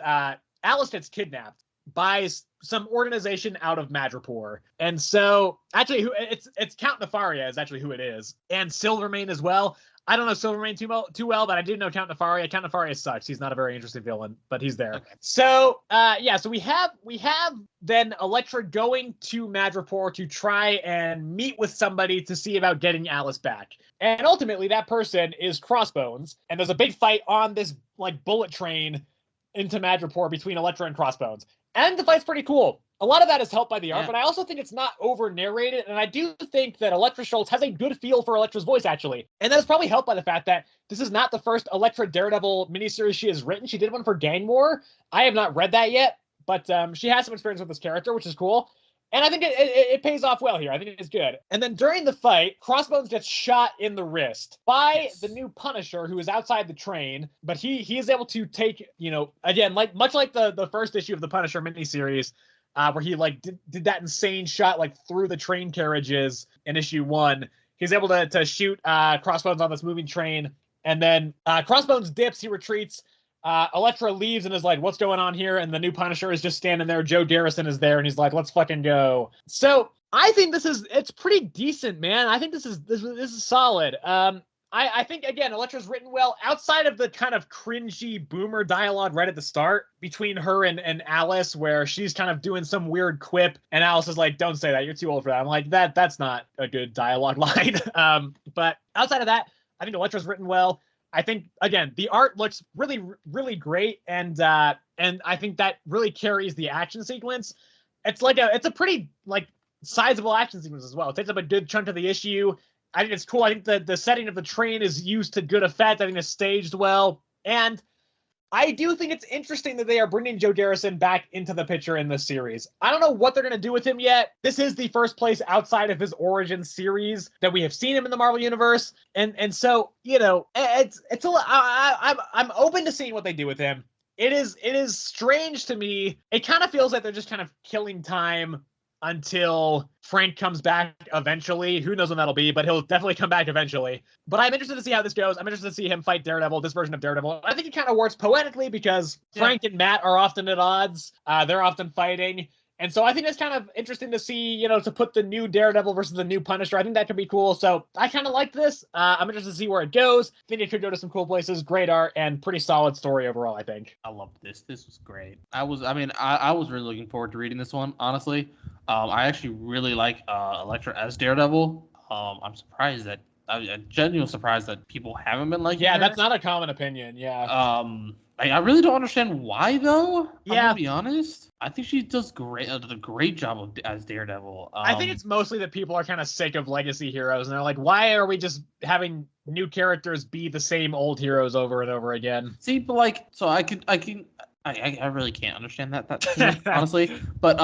Alice gets kidnapped by some organization out of Madripoor. And so actually it's Count Nefaria is actually who it is. And Silvermane as well. I don't know Silvermane too well, but I do know Count Nefaria. Count Nefaria sucks. He's not a very interesting villain, but he's there. Okay. So so we have then Elektra going to Madripoor to try and meet with somebody to see about getting Alice back. And ultimately that person is Crossbones. And there's a big fight on this like bullet train into Madripoor between Elektra and Crossbones. And the fight's pretty cool. A lot of that is helped by the art, but I also think it's not over-narrated, and I do think that Elektra Stoltz has a good feel for Elektra's voice, actually. And that is probably helped by the fact that this is not the first Elektra Daredevil miniseries she has written. She did one for Gang War. I have not read that yet, but she has some experience with this character, which is cool. And I think it pays off well here. I think it's good. And then during the fight, Crossbones gets shot in the wrist by the new Punisher, who is outside the train. But he is able to take, again, much like the first issue of the Punisher miniseries, where he like did that insane shot like through the train carriages in issue 1. He's able to shoot Crossbones on this moving train. And then Crossbones dips, he retreats. Elektra leaves and is like, what's going on here? And the new Punisher is just standing there. Joe Garrison is there and he's like, let's fucking go. So I think it's pretty decent, man. I think this is solid. I think, again, Elektra's written well outside of the kind of cringy boomer dialogue right at the start between her and Alice, where she's kind of doing some weird quip and Alice is like, don't say that. You're too old for that. I'm like, that's not a good dialogue line. But outside of that, I think Elektra's written well. I think, again, the art looks really, really great, and I think that really carries the action sequence. It's a pretty like sizable action sequence as well. It takes up a good chunk of the issue. I think it's cool. I think the setting of the train is used to good effect. I think it's staged well, and I do think it's interesting that they are bringing Joe Garrison back into the picture in this series. I don't know what they're going to do with him yet. This is the first place outside of his origin series that we have seen him in the Marvel Universe. And so, it's I'm open to seeing what they do with him. It is strange to me. It kind of feels like they're just kind of killing time until Frank comes back eventually. Who knows when that'll be, but he'll definitely come back eventually. But I'm interested to see how this goes. I'm interested to see him fight Daredevil, this version of Daredevil. I think it kind of works poetically because Frank and Matt are often at odds. They're often fighting. And so I think it's kind of interesting to see, to put the new Daredevil versus the new Punisher. I think that could be cool. So I kind of like this. I'm interested to see where it goes. I think it could go to some cool places. Great art and pretty solid story overall, I think. I loved this. This was great. I was really looking forward to reading this one, honestly. I actually really like Elektra as Daredevil. I'm surprised that I'm genuinely surprised that people haven't been liking her. Yeah, that's not a common opinion. Yeah. I really don't understand why though. Yeah. I'm gonna be honest. I think she does a great job as Daredevil. I think it's mostly that people are kind of sick of legacy heroes, and they're like, why are we just having new characters be the same old heroes over and over again? See, but like, so I really can't understand that honestly. But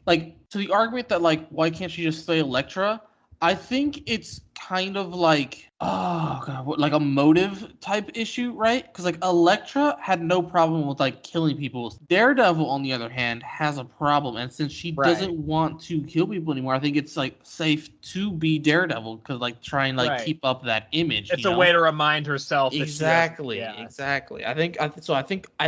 like to the argument that like, why can't she just say Elektra? I think it's kind of like, oh god, like a motive type issue, right? Because like Elektra had no problem with like killing people. Daredevil, on the other hand, has a problem, and since she doesn't want to kill people anymore, I think it's like safe to be Daredevil because like try and like keep up that image. It's a way to remind herself. Exactly. I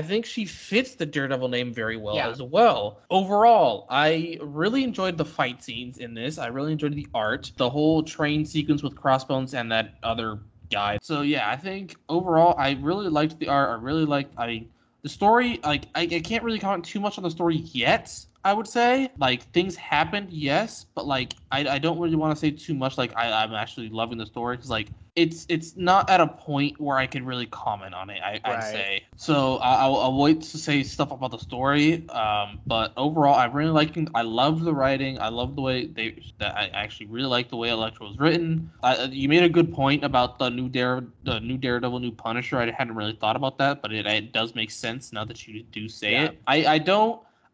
think she fits the Daredevil name very well as well. Overall, I really enjoyed the fight scenes in this. I really enjoyed the art, the whole train sequence with Crossbones and that other guy. So yeah, I think overall I really liked the art. The story, like I can't really comment too much on the story yet. I would say like things happened, yes, but like I don't really want to say too much. Like I'm actually loving the story because like it's not at a point where I could really comment on it. I'd say so. I'll wait to say stuff about the story. But overall, I love the writing. I love the way I actually really like the way Elektra was written. You made a good point about the new Daredevil, new Punisher. I hadn't really thought about that, but it does make sense now that you do say it. I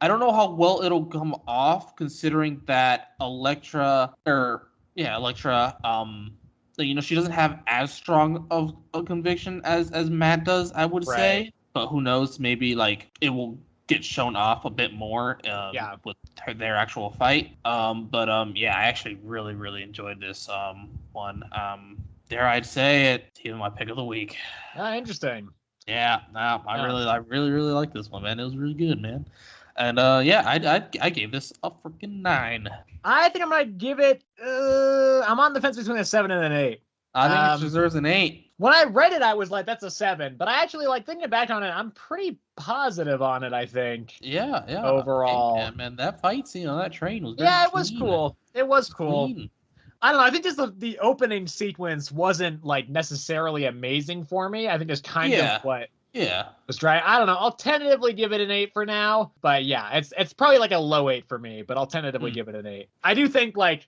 don't know how well it'll come off considering that Elektra, she doesn't have as strong of a conviction as Matt does, I would say. But who knows? Maybe like it will get shown off a bit more with their actual fight. I actually really, really enjoyed this one. Dare I say it, even my pick of the week. Interesting. Yeah, I really, really like this one, man. It was really good, man. And I gave this a freaking 9. I think I'm gonna give it. I'm on the fence between a 7 and an 8. I think it deserves an 8. When I read it, I was like, "That's a 7." But I actually like thinking back on it. I'm pretty positive on it. I think. Yeah. Overall, hey, man, that fight scene on that train was. It was cool. It was cool. Clean. I don't know. I think just the opening sequence wasn't like necessarily amazing for me. I think it's kind of what. Yeah. Let's try. I don't know. I'll tentatively give it an 8 for now. But yeah, it's probably like a low 8 for me, but I'll tentatively give it an 8. I do think I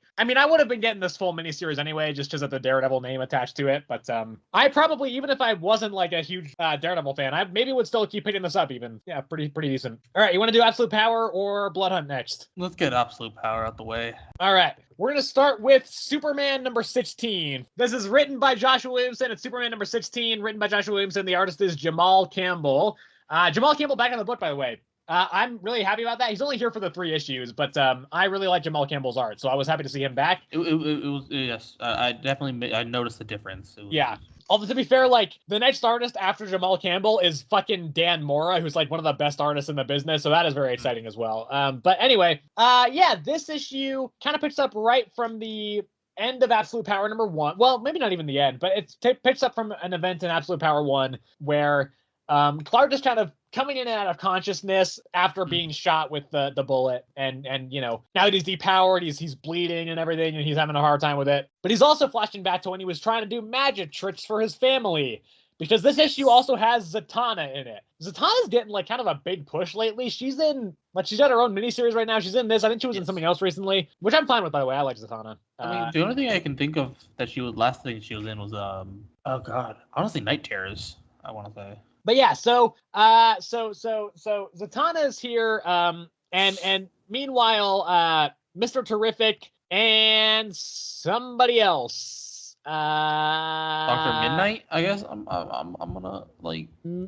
would have been getting this full miniseries anyway, just because of the Daredevil name attached to it. But I probably, even if I wasn't like a huge Daredevil fan, I maybe would still keep picking this up even. Yeah, pretty decent. All right, you want to do Absolute Power or Blood Hunt next? Let's get Absolute Power out the way. All right. We're going to start with Superman number 16. This is written by Joshua Williamson. It's Superman number 16, written by Joshua Williamson. The artist is Jamal Campbell. Jamal Campbell back on the book, by the way. I'm really happy about that. He's only here for the 3 issues, but I really like Jamal Campbell's art, so I was happy to see him back. It was yes. I definitely noticed the difference. Although, to be fair, like, the next artist after Jamal Campbell is fucking Dan Mora, who's, like, one of the best artists in the business, so that is very exciting as well. But anyway, this issue kind of picks up right from the end of Absolute Power number 1. Well, maybe not even the end, but it picks up from an event in Absolute Power 1 where Clark is kind of coming in and out of consciousness after being shot with the bullet, and now that he's depowered, he's bleeding and everything, and he's having a hard time with it. But he's also flashing back to when he was trying to do magic tricks for his family, because this issue also has Zatanna in it. Zatanna's getting like kind of a big push lately. She's got her own miniseries right now. She's in this. I think she was in something else recently, which I'm fine with, by the way. I like Zatanna. The only thing I can think of that last thing she was in was honestly, Night Terrors, I want to say. But yeah, so Zatanna is here, and meanwhile, Mr. Terrific and somebody else, Dr. Midnight, I guess. I'm gonna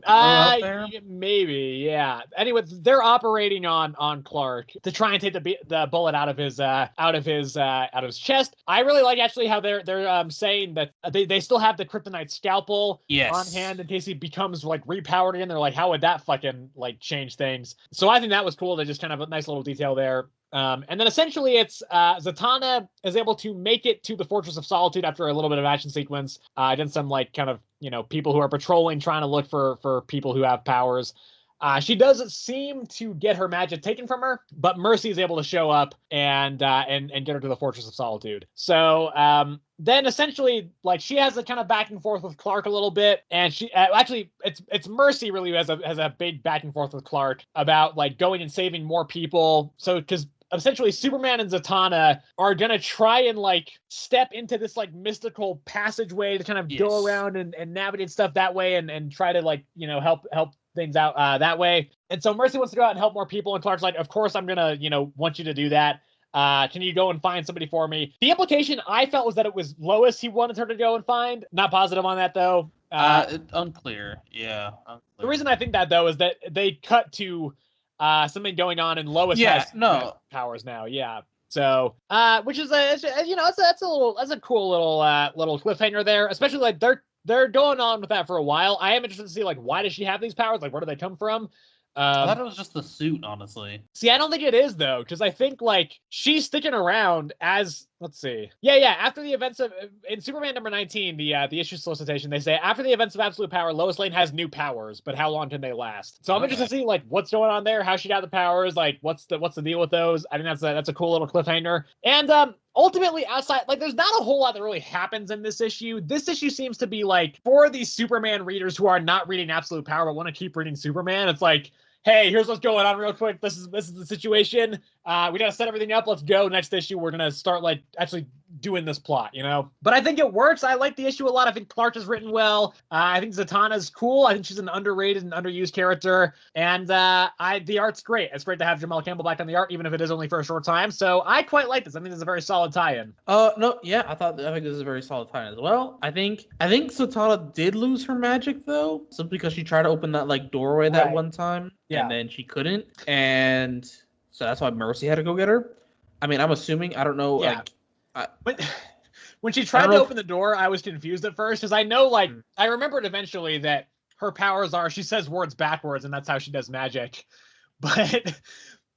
out there. Maybe, yeah. Anyway, they're operating on Clark to try and take the bullet out of his chest. I really like actually how they're saying that they still have the kryptonite scalpel on hand in case he becomes like repowered again. They're like, how would that fucking like change things? So I think that was cool. They just kind of a nice little detail there. And then essentially it's Zatanna is able to make it to the Fortress of Solitude after a little bit of action sequence against some like kind of people who are patrolling, trying to look for people who have powers. She doesn't seem to get her magic taken from her, but Mercy is able to show up and get her to the Fortress of Solitude. So then essentially, like, she has a kind of back and forth with Clark a little bit, and she actually it's Mercy really who has a big back and forth with Clark about like going and saving more people. So because essentially Superman and Zatanna are gonna try and like step into this like mystical passageway to kind of go around and navigate stuff that way and try to like, you know, help things out that way. And so Mercy wants to go out and help more people, and Clark's like, of course I'm gonna, you know, want you to do that. Can you go and find somebody for me? The implication I felt was that it was Lois he wanted her to go and find. Not positive on that though. Unclear. Yeah. Unclear. The reason I think that though is that they cut to something going on and Lois has powers now. Yeah. So, which is that's a cool little cliffhanger there, especially like they're going on with that for a while. I am interested to see like why does she have these powers? Like where do they come from? I thought it was just the suit, honestly. See, I don't think it is though, because I think like she's sticking around as after the events of in Superman number 19, the issue solicitation, they say after the events of Absolute Power, Lois Lane has new powers, but how long can they last? So I'm interested to see like what's going on there, how she got the powers, like what's the deal with those. I think that's a cool little cliffhanger. And ultimately, outside, like, there's not a whole lot that really happens in this issue. This issue seems to be like for these Superman readers who are not reading Absolute Power but want to keep reading Superman. It's like, hey, here's what's going on real quick. This is the situation. We got to set everything up. Let's go. Next issue, we're going to start like actually doing this plot, you know? But I think it works. I like the issue a lot. I think Clark is written well. I think Zatanna's cool. I think she's an underrated and underused character. And the art's great. It's great to have Jamal Campbell back on the art, even if it is only for a short time. So I quite like this. I think this is a very solid tie-in. No, yeah, I think this is a very solid tie-in as well. I think Zatanna did lose her magic though, simply because she tried to open that like doorway that one time, and then she couldn't, and so that's why Mercy had to go get her. I mean, I'm assuming, I don't know, like. When she tried to open the door, I was confused at first because I know, like, I remembered eventually that her powers are she says words backwards and that's how she does magic. But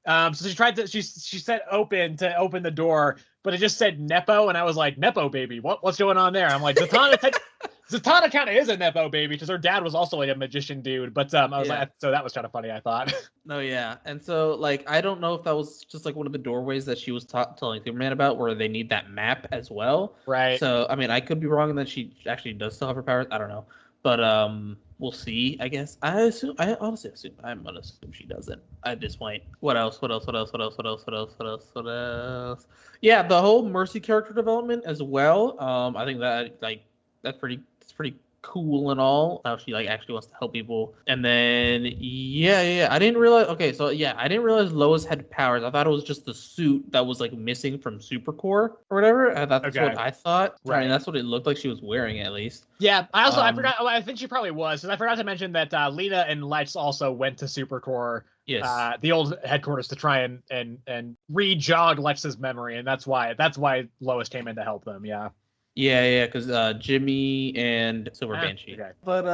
so she said open to open the door, but it just said Nepo, and I was like, Nepo baby, what's going on there? I'm like, Zatanna kind of is a Nepo baby because her dad was also like a magician dude, but I was like, so that was kind of funny, I thought. No, yeah, and so like I don't know if that was just like one of the doorways that she was telling Superman about, where they need that map as well. Right. So I mean, I could be wrong in that she actually does still have her powers. I don't know, but we'll see. I guess I'm gonna assume she doesn't at this point. What else? Yeah, the whole Mercy character development as well. I think that like that's pretty cool and all, how she like actually wants to help people. And then I didn't realize Lois had powers. I thought it was just the suit that was like missing from Supercore or whatever. That's what I thought. Right. I mean, that's what it looked like she was wearing, at least. Yeah, I forgot. I think she probably was, because I forgot to mention that Lena and Lex also went to Supercore, the old headquarters, to try and re-jog Lex's memory, and that's why Lois came in to help them. Yeah, because Jimmy and Silver Banshee. Okay. But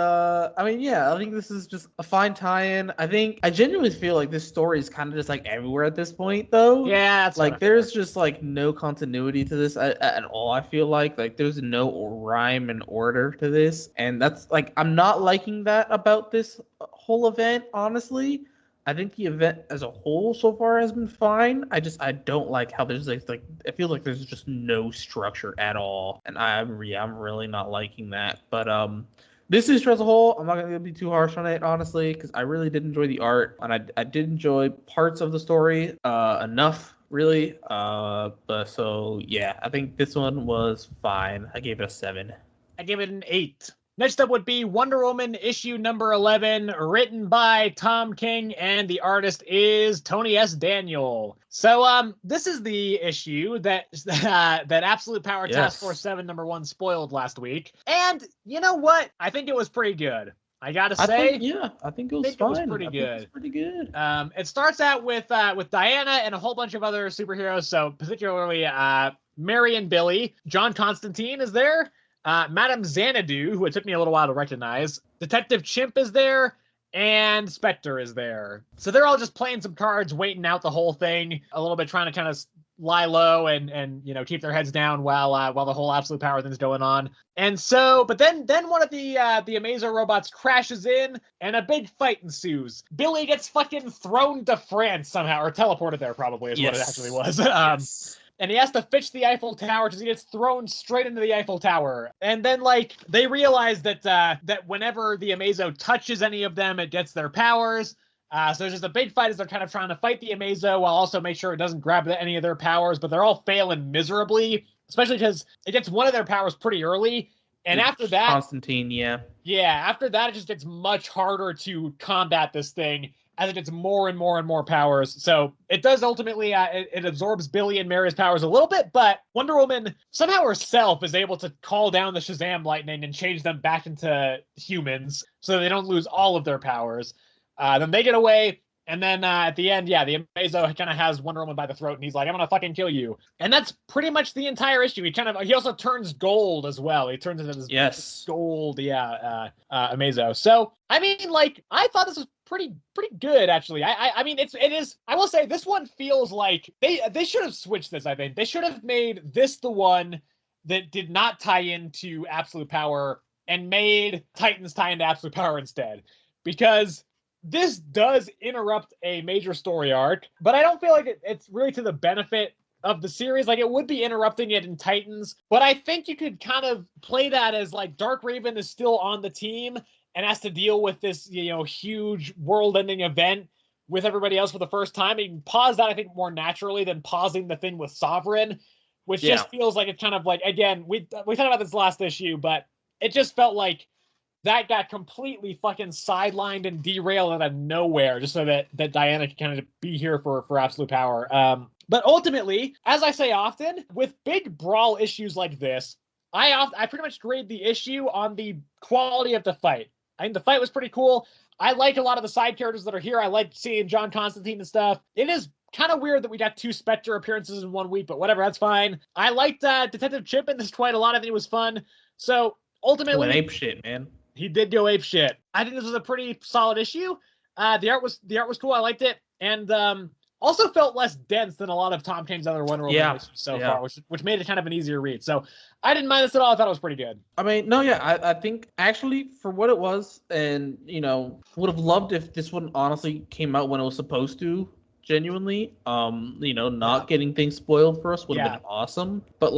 I mean, I think this is just a fine tie-in. I genuinely feel like this story is kind of just like everywhere at this point, though. Yeah, it's like there's just like no continuity to this at all. I feel like there's no rhyme and order to this, and that's like I'm not liking that about this whole event, honestly. I think the event as a whole so far has been fine. I don't like how there's like I feel like there's just no structure at all, and I'm really not liking that. But this issue as a whole, I'm not gonna be too harsh on it, honestly, because I really did enjoy the art, and I did enjoy parts of the story enough, really. But so yeah, I think this one was fine. I gave it a 7. I gave it an 8. Next up would be Wonder Woman issue number 11, written by Tom King, and the artist is Tony S. Daniel. So this is the issue that Absolute Power Task Force 7 number 1 spoiled last week. And you know what? I think it was pretty good. I gotta say, I think it was fine. It was pretty good. It starts out with Diana and a whole bunch of other superheroes. So particularly Mary and Billy. John Constantine is there. Madame Xanadu, who it took me a little while to recognize. Detective Chimp is there, and Spectre is there. So they're all just playing some cards, waiting out the whole thing a little bit, trying to kind of lie low and keep their heads down while the whole absolute power thing's going on. And so, but then one of the Amazo robots crashes in, and a big fight ensues. Billy gets fucking thrown to France somehow, or teleported there probably is what it actually was. Yes. And he has to fix the Eiffel Tower because he gets thrown straight into the Eiffel Tower. And then, they realize that whenever the Amazo touches any of them, it gets their powers. So there's just a big fight as they're kind of trying to fight the Amazo while also make sure it doesn't grab any of their powers. But they're all failing miserably, especially because it gets one of their powers pretty early. And after that... Constantine, yeah. Yeah, after that, it just gets much harder to combat this thing as it gets more and more and more powers. So it does ultimately, it absorbs Billy and Mary's powers a little bit, but Wonder Woman somehow herself is able to call down the Shazam lightning and change them back into humans so they don't lose all of their powers. Then they get away, and then at the end, yeah, the Amazo kind of has Wonder Woman by the throat, and he's like, I'm gonna fucking kill you. And that's pretty much the entire issue. He also turns gold as well. He turns into this gold, Amazo. So, I mean, I thought this was pretty good, actually. I mean, it is, I will say, this one feels like they should have switched this, I think. They should have made this the one that did not tie into Absolute Power and made Titans tie into Absolute Power instead. Because this does interrupt a major story arc, but I don't feel like it's really to the benefit of the series. It would be interrupting it in Titans, but I think you could kind of play that as Dark Raven is still on the team and has to deal with this, huge world-ending event with everybody else for the first time. You can pause that, I think, more naturally than pausing the thing with Sovereign, which just feels like it's kind of again, we talked about this last issue, but it just felt like that got completely fucking sidelined and derailed out of nowhere just so that Diana could kind of be here for Absolute Power. But ultimately, as I say often, with big brawl issues like this, I pretty much grade the issue on the quality of the fight. I think the fight was pretty cool. I like a lot of the side characters that are here. I like seeing John Constantine and stuff. It is kind of weird that we got 2 Spectre appearances in 1 week, but whatever, that's fine. I liked Detective Chip in this quite a lot. I think it was fun. So ultimately... Went ape shit, man. He did go ape shit. I think this was a pretty solid issue. The art was cool. I liked it, and also felt less dense than a lot of Tom King's other Wonder Woman issues so far, which made it kind of an easier read. So I didn't mind this at all. I thought it was pretty good. I mean, no, yeah, I think actually for what it was, and would have loved if this one honestly came out when it was supposed to. Genuinely, not getting things spoiled for us would have been awesome. But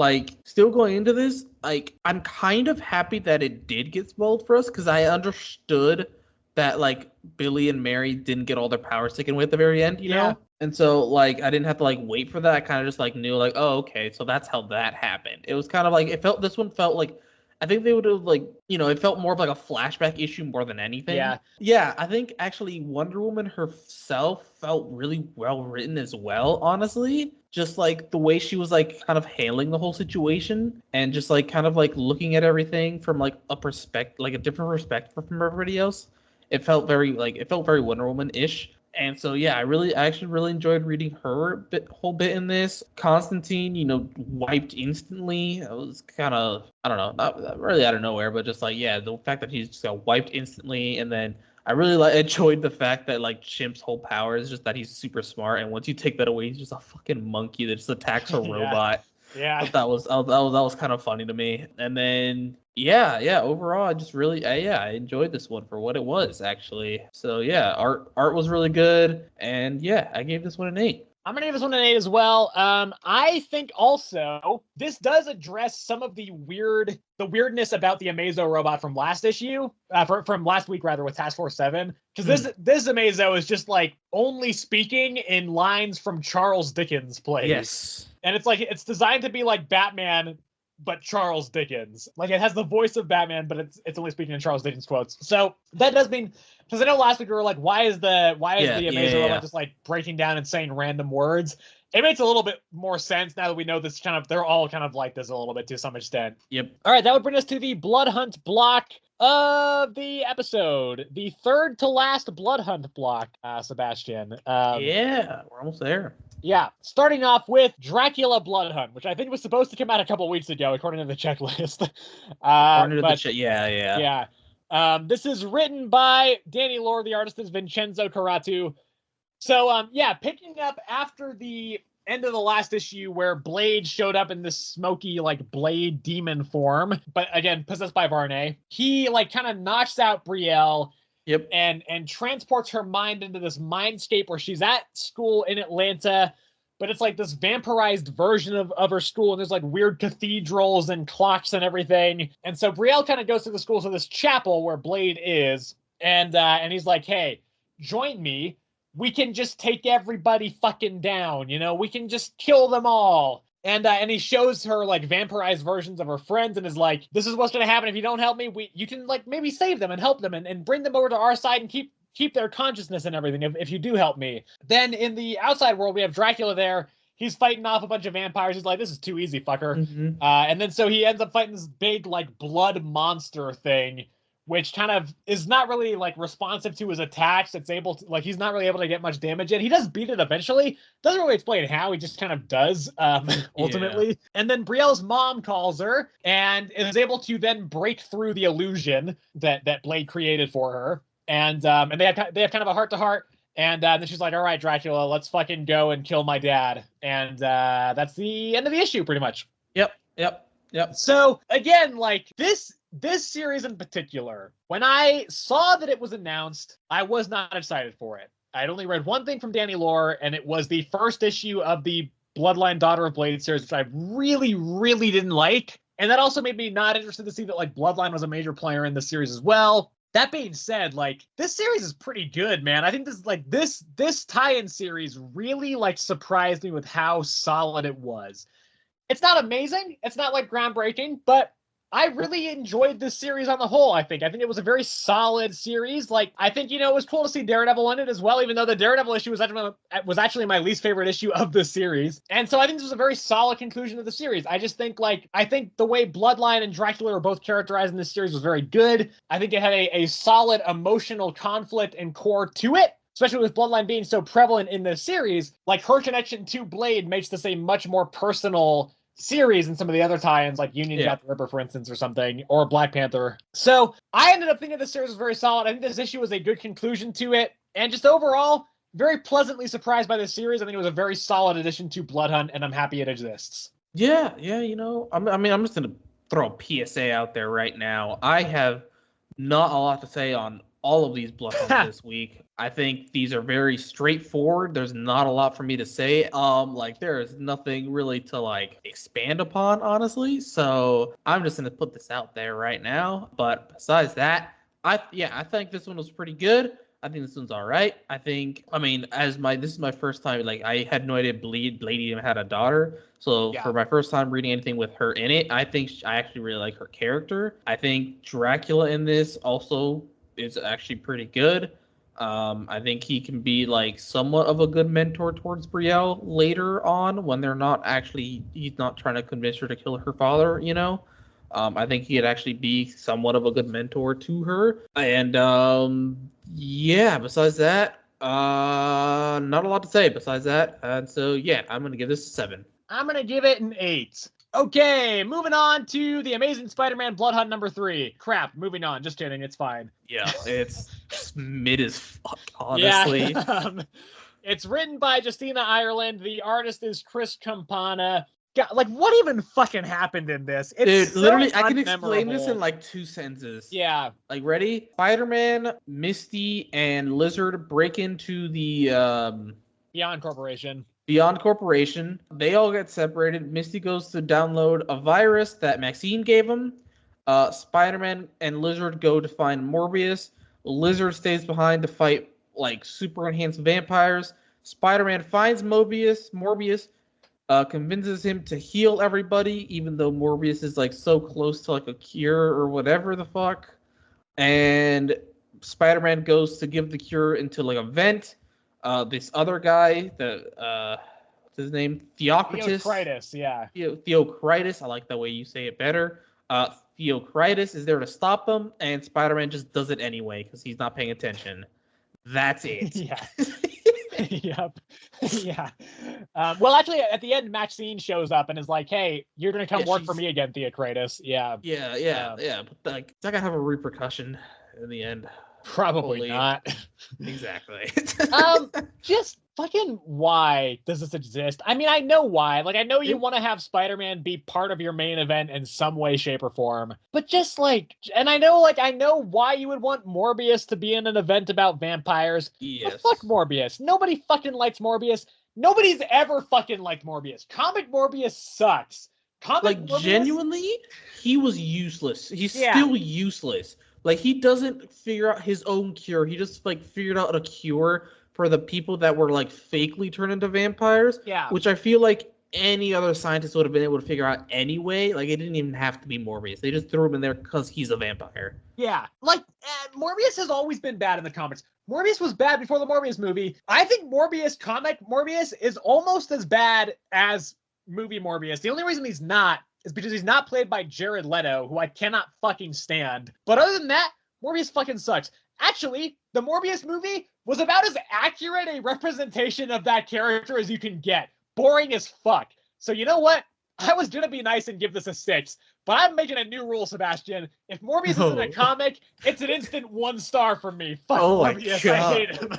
still going into this, I'm kind of happy that it did get spoiled for us because I understood that Billy and Mary didn't get all their powers taken away at the very end, you know? And so I didn't have to wait for that. I kind of just knew oh, okay, so that's how that happened. It was kind of this one felt like I think they would have it felt more of a flashback issue more than anything. Yeah, I think actually Wonder Woman herself felt really well written as well, honestly. Just the way she was kind of handling the whole situation and just kind of looking at everything from a perspective, a different perspective from everybody else. It felt very Wonder Woman-ish. And so, yeah, I actually really enjoyed reading her whole bit in this. Constantine, wiped instantly. It was kind of, I don't know, not really out of nowhere, but just the fact that he's just got wiped instantly. And then I really enjoyed the fact that Chimp's whole power is just that he's super smart. And once you take that away, he's just a fucking monkey that just attacks a robot. Yeah. That was kind of funny to me. And then overall I just really I enjoyed this one for what it was actually. So yeah, art was really good, and yeah, I gave this one an 8. I'm gonna give this one an 8 as well. I think also this does address some of the weirdness about the Amazo robot from last issue, from last week rather, with Task Force 7. Because this Amazo is just only speaking in lines from Charles Dickens plays. Yes. And it's designed to be like Batman, but Charles Dickens. It has the voice of Batman, but it's only speaking in Charles Dickens quotes. So that does mean, because I know last week we were why is the Amazo robot just breaking down and saying random words? It makes a little bit more sense now that we know this they're all kind of like this a little bit to some extent. Yep. All right, that would bring us to the Blood Hunt block of the episode. The third to last Blood Hunt block, Sebastian. Yeah, we're almost there. Yeah, starting off with Dracula Blood Hunt, which I think was supposed to come out a couple weeks ago, according to the checklist. Yeah. This is written by Danny Lore. The artist is Vincenzo Caratu. So, picking up after the end of the last issue where Blade showed up in this smoky, like, Blade demon form, but again, possessed by Varney. He, like, kind of knocks out Brielle. Yep. And transports her mind into this mindscape where she's at school in Atlanta, but it's like this vampirized version of her school, and there's like weird cathedrals and clocks and everything. And so Brielle kind of goes to the school, to this chapel where Blade is, and he's like, hey, join me. We can just take everybody fucking down, you know? We can just kill them all. And he shows her like vampirized versions of her friends and is like, this is what's going to happen if you don't help me. You can like maybe save them and help them and bring them over to our side and keep their consciousness and everything if you do help me. Then in the outside world, we have Dracula there. He's fighting off a bunch of vampires. He's like, this is too easy, fucker. Mm-hmm. And then so he ends up fighting this big like blood monster thing, which kind of is not really like responsive to his attacks. It's able to, like, he's not really able to get much damage in. He does beat it eventually. Doesn't really explain how, he just kind of does, ultimately. Yeah. And then Brielle's mom calls her and is able to then break through the illusion that Blade created for her. And they have kind of a heart-to-heart. And then she's like, all right, Dracula, let's fucking go and kill my dad. And that's the end of the issue, pretty much. Yep. So, again, like, this series in particular, when I saw that it was announced, I was not excited for it. I'd only read one thing from Danny Lore, and it was the first issue of the Bloodline Daughter of Blade series, which I really, really didn't like. And that also made me not interested to see that, like, Bloodline was a major player in the series as well. That being said, like, this series is pretty good, man. I think this tie-in series really, like, surprised me with how solid it was. It's not amazing. It's not, like, groundbreaking, but I really enjoyed this series on the whole, I think. I think it was a very solid series. Like, I think, you know, it was cool to see Daredevil in it as well, even though the Daredevil issue was actually my least favorite issue of the series. And so I think this was a very solid conclusion of the series. I just think, like, I think the way Bloodline and Dracula were both characterized in this series was very good. I think it had a solid emotional conflict and core to it. Especially with Bloodline being so prevalent in this series, like, her connection to Blade makes this a much more personal series than some of the other tie-ins, like Union Jack the Ripper, for instance, or something, or Black Panther. So I ended up thinking this series was very solid. I think this issue was a good conclusion to it, and just overall, very pleasantly surprised by this series. I think it was a very solid addition to Blood Hunt, and I'm happy it exists. Yeah, you know, I'm just gonna throw a PSA out there right now. I have not a lot to say on all of these Blood Hunts this week. I think these are very straightforward. There's not a lot for me to say. Like, there is nothing really to, like, expand upon, honestly. So I'm just gonna put this out there right now. But besides that, I think this one was pretty good. I think this one's all right. This is my first time. Like, I had no idea Blade even had a daughter. So for my first time reading anything with her in it, I think I actually really like her character. I think Dracula in this also is actually pretty good. I think he can be, like, somewhat of a good mentor towards Brielle later on when he's not trying to convince her to kill her father, you know? I think he could actually be somewhat of a good mentor to her. And, besides that, not a lot to say besides that. And so, I'm going to give this a 7. I'm going to give it an 8. Okay, moving on to The Amazing Spider-Man Blood Hunt number 3. Crap, moving on. Just kidding, it's fine. Yeah, it's mid as fuck, honestly. Yeah, it's written by Justina Ireland. The artist is Chris Campana. God, like, what even fucking happened in this? It's literally, I can explain this in, like, 2 sentences. Yeah. Like, ready? Spider-Man, Misty, and Lizard break into the Beyond Corporation. They all get separated. Misty goes to download a virus that Maxine gave him. Spider-Man and Lizard go to find Morbius. Lizard stays behind to fight, like, super enhanced vampires. Spider-Man finds Morbius, convinces him to heal everybody, even though Morbius is, like, so close to, like, a cure or whatever the fuck. And Spider-Man goes to give the cure into, like, a vent. This other guy, what's his name? Theocritus, yeah. Theocritus, I like the way you say it better. Theocritus is there to stop him, and Spider-Man just does it anyway because he's not paying attention. That's it. Yeah. Yep. Yeah. Well, actually, at the end, Maxine shows up and is like, "Hey, you're gonna come work for me again, Theocritus." Yeah. Yeah. But, like, that gonna have a repercussion in the end. Probably not. Exactly. Just fucking why does this exist? I mean, I know why. Like, I know you want to have Spider-Man be part of your main event in some way, shape, or form, but just like, and I know why you would want Morbius to be in an event about vampires. Yes. But fuck Morbius. Nobody fucking likes Morbius. Nobody's ever fucking liked Morbius. Comic Morbius sucks. Morbius, genuinely, he was useless. He's still useless. Like, he doesn't figure out his own cure. He just, like, figured out a cure for the people that were, like, fakely turned into vampires. Yeah. Which I feel like any other scientist would have been able to figure out anyway. Like, it didn't even have to be Morbius. They just threw him in there because he's a vampire. Yeah. Like, Morbius has always been bad in the comics. Morbius was bad before the Morbius movie. I think comic Morbius is almost as bad as movie Morbius. The only reason he's not is because he's not played by Jared Leto, who I cannot fucking stand. But other than that, Morbius fucking sucks. Actually, the Morbius movie was about as accurate a representation of that character as you can get. Boring as fuck. So you know what? I was gonna be nice and give this a 6, but I'm making a new rule, Sebastian. If Morbius is in a comic, it's an instant 1 star for me. Fuck Morbius, I hate him.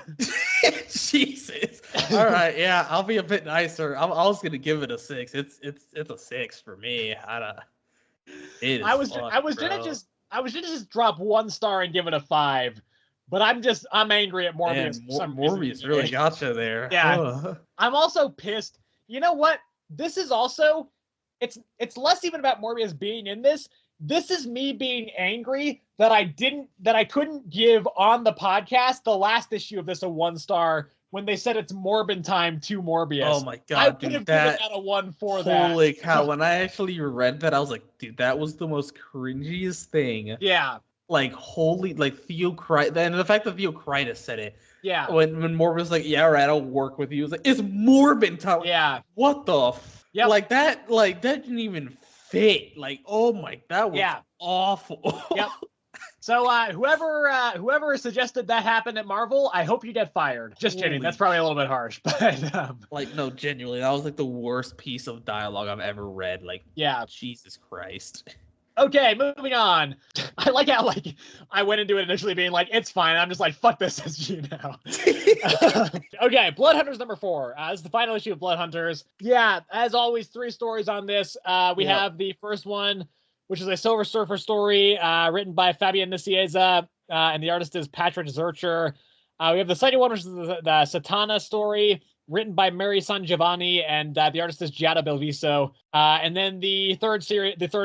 Jesus. All right, yeah, I'll be a bit nicer. I was gonna give it a 6. It's a 6 for me. I was gonna just drop 1 star and give it a 5. But I'm angry at Morbius. Man, Morbius really got you there. Yeah. I'm also pissed. You know what? This is also, it's less even about Morbius being in this. This is me being angry that I couldn't give on the podcast the last issue of this a 1 star when they said it's Morbin time to Morbius. Oh my god, I would have given that a 1 for that. Holy cow! When I actually read that, I was like, dude, that was the most cringiest thing. Yeah. Like, Theocritus, and the fact that Theocritus said it. Yeah. When Morbin was like, yeah, all right, I'll work with you. It was like, it's Morbin time. Yeah. What the Yep. that didn't even fit. Like, oh my, that was awful. Yep. So whoever suggested that happened at Marvel, I hope you get fired. Just kidding. That's probably a little bit harsh, but no, genuinely, that was like the worst piece of dialogue I've ever read. Like, yeah, Jesus Christ. Okay, moving on. I like how I went into it initially being like, it's fine. I'm just like, fuck this SG now. Okay, Blood Hunters number 4. This is the final issue of Blood Hunters. Yeah, as always, 3 stories on this. We have the first one, which is a Silver Surfer story written by Fabian Nicieza, and the artist is Patrick Zurcher. We have the second one, which is the Satana story, written by Mary San Giovanni, and the artist is Giada Belviso. And then the third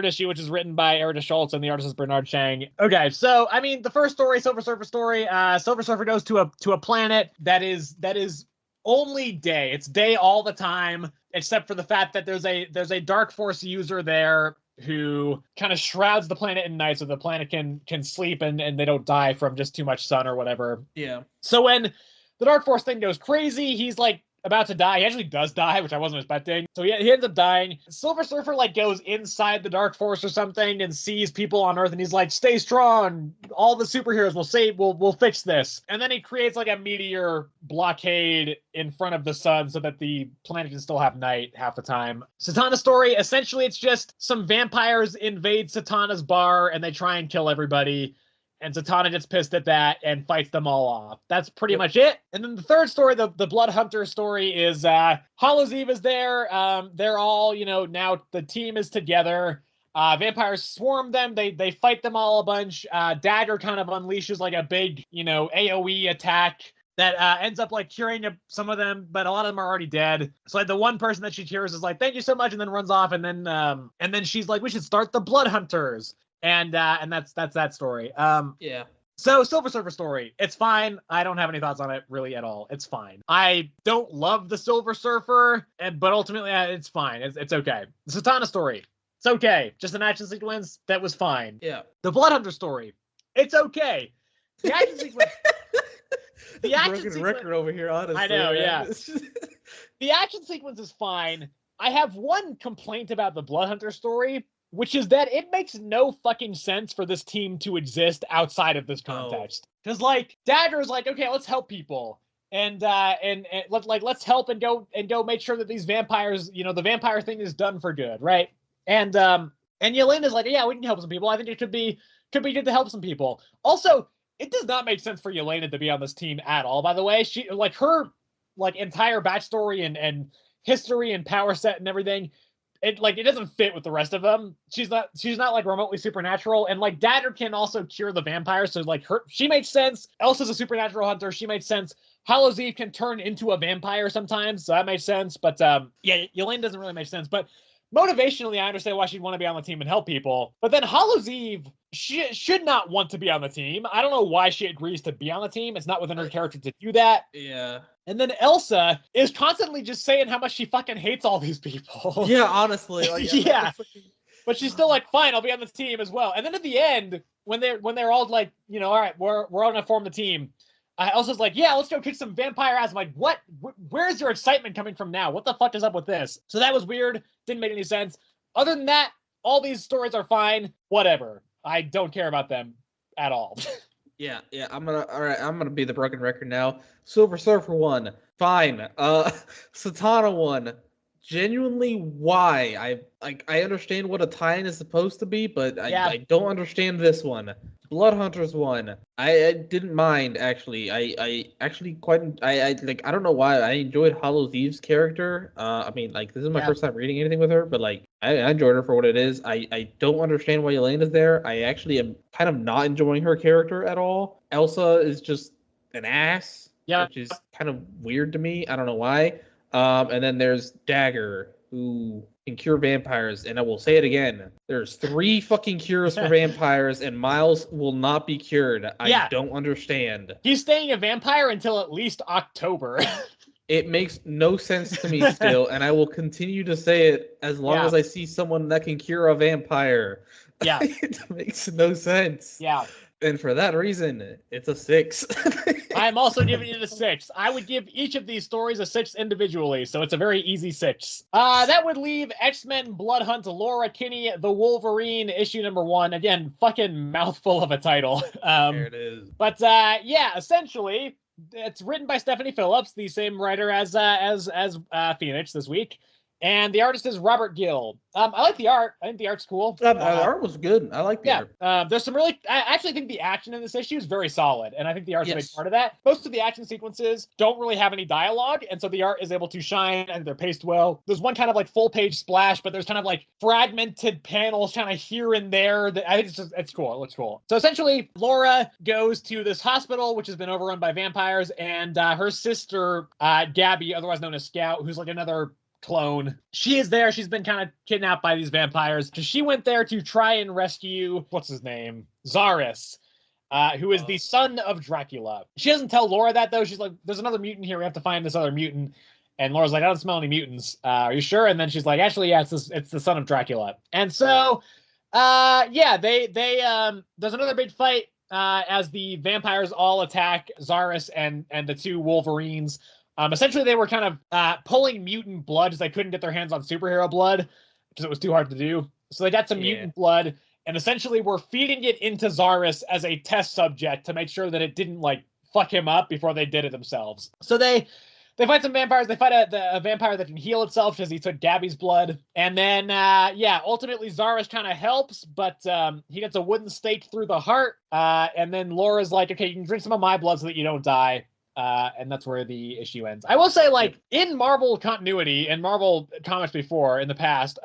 issue, which is written by Erika Schultz, and the artist is Bernard Chang. Okay, so I mean, the first story, Silver Surfer story. Silver Surfer goes to a planet that is only day. It's day all the time, except for the fact that there's a Dark Force user there who kind of shrouds the planet in night so the planet can sleep and they don't die from just too much sun or whatever. Yeah. So when the Dark Force thing goes crazy, he's like about to die. He actually does die, which I wasn't expecting. So he ends up dying. Silver Surfer goes inside the Dark Force or something and sees people on Earth, and he's like, stay strong. All the superheroes will fix this. And then he creates a meteor blockade in front of the sun so that the planet can still have night half the time. Satana story, essentially it's just some vampires invade Satana's bar and they try and kill everybody. And Zatanna gets pissed at that and fights them all off. That's pretty much it. And then the third story, the Blood Hunter story, is Hallows Eve is there. They're all, now the team is together. Vampires swarm them. They fight them all a bunch. Dagger kind of unleashes a big, AoE attack that ends up curing some of them, but a lot of them are already dead. So the one person that she cures is thank you so much, and then runs off. And then she's like, we should start the Blood Hunters. And that's that story. Yeah. So Silver Surfer story, it's fine. I don't have any thoughts on it really at all. It's fine. I don't love the Silver Surfer, but ultimately it's fine. It's okay. The Satana story, it's okay. Just an action sequence that was fine. Yeah. The Blood Hunter story, it's okay. The action sequence. The action sequence. Record over here, honestly. I know, yeah. The action sequence is fine. I have one complaint about the Blood Hunter story, which is that it makes no fucking sense for this team to exist outside of this context. Because Dagger's okay, let's help people, and let's help and go make sure that these vampires, the vampire thing is done for good, right? And Yelena's yeah, we can help some people. I think it could be good to help some people. Also, it does not make sense for Yelena to be on this team at all. By the way, she her like entire backstory and history and power set and everything, it doesn't fit with the rest of them. She's not like remotely supernatural, and like Dagger can also cure the vampires, so like she makes sense. Elsa's a supernatural hunter, she makes sense. Hallows Eve can turn into a vampire sometimes, so that makes sense. But yeah, Yelena doesn't really make sense. But motivationally, I understand why she'd want to be on the team and help people. But then Hallows Eve should not want to be on the team. I don't know why she agrees to be on the team. It's not within her character to do that. Yeah. And then Elsa is constantly just saying how much she fucking hates all these people. Yeah, honestly. Like, yeah. But she's still like, fine, I'll be on the team as well. And then at the end, when they're all like, you know, all right, we're all gonna form the team. Elsa's like, yeah, let's go kick some vampire ass. I'm like, what? Where's your excitement coming from now? What the fuck is up with this? So that was weird. Didn't make any sense. Other than that, all these stories are fine. Whatever. I don't care about them at all. Yeah. I'm gonna be the broken record now. Silver Surfer 1, fine. Satana 1, genuinely why? I understand what a tie-in is supposed to be, but I don't understand this one. Blood Hunters 1, I didn't mind actually. I actually I don't know why I enjoyed Hallows Eve's character. I mean, like, this is my first time reading anything with her, but like I enjoyed her for what it is. I don't understand why Yelena's there. I actually am kind of not enjoying her character at all. Elsa is just an ass, which is kind of weird to me. I don't know why. And then there's Dagger, who can cure vampires, and I will say it again. There's 3 fucking cures for vampires, and Miles will not be cured. I don't understand. He's staying a vampire until at least October. It makes no sense to me still, and I will continue to say it as long as I see someone that can cure a vampire. Yeah. It makes no sense. Yeah. And for that reason, it's a 6. I'm also giving it a 6. I would give each of these stories a 6 individually, so it's a very easy 6. That would leave X-Men Blood Hunt Laura Kinney, the Wolverine, issue number 1. Again, fucking mouthful of a title. There it is. But yeah, essentially, it's written by Stephanie Phillips, the same writer as Phoenix this week. And the artist is Robert Gill. I like the art. I think the art's cool. The art was good. I like the art. There's some really... I actually think the action in this issue is very solid, and I think the art's a big part of that. Most of the action sequences don't really have any dialogue, and so the art is able to shine, and they're paced well. There's one kind of like full-page splash, but there's kind of like fragmented panels kind of here and there. I think it's cool. It looks cool. So essentially, Laura goes to this hospital, which has been overrun by vampires, and her sister, Gabby, otherwise known as Scout, who's like another clone. She is there. She's been kind of kidnapped by these vampires. She went there to try and rescue, what's his name? Zaris, who is the son of Dracula. She doesn't tell Laura that, though. She's like, there's another mutant here. We have to find this other mutant. And Laura's like, I don't smell any mutants. Are you sure? And then she's like, actually, yeah, it's the son of Dracula. And so, there's another big fight as the vampires all attack Zaris and the 2 Wolverines. Essentially, they were kind of pulling mutant blood because they couldn't get their hands on superhero blood because it was too hard to do. So they got some mutant blood, and essentially were feeding it into Zaris as a test subject to make sure that it didn't, like, fuck him up before they did it themselves. So they fight some vampires. They fight a vampire that can heal itself because he took Gabby's blood. And then, ultimately Zaris kind of helps, but he gets a wooden stake through the heart. And then Laura's like, okay, you can drink some of my blood so that you don't die. And that's where the issue ends. I will say, like, in Marvel continuity and Marvel comics before, in the past,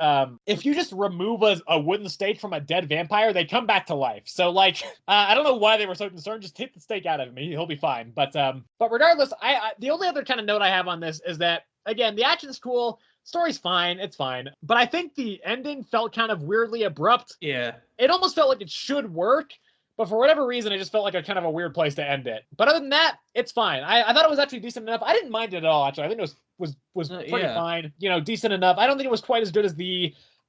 if you just remove a wooden stake from a dead vampire, they come back to life. So, like, I don't know why they were so concerned. Just take the stake out of him. He'll be fine. But regardless, the only other kind of note I have on this is that, again, the action's cool. Story's fine. It's fine. But I think the ending felt kind of weirdly abrupt. Yeah. It almost felt like it should work. But for whatever reason, it just felt like a kind of a weird place to end it. But other than that, it's fine. I thought it was actually decent enough. I didn't mind it at all, actually. I think it was pretty fine. You know, decent enough. I don't think it was quite as good as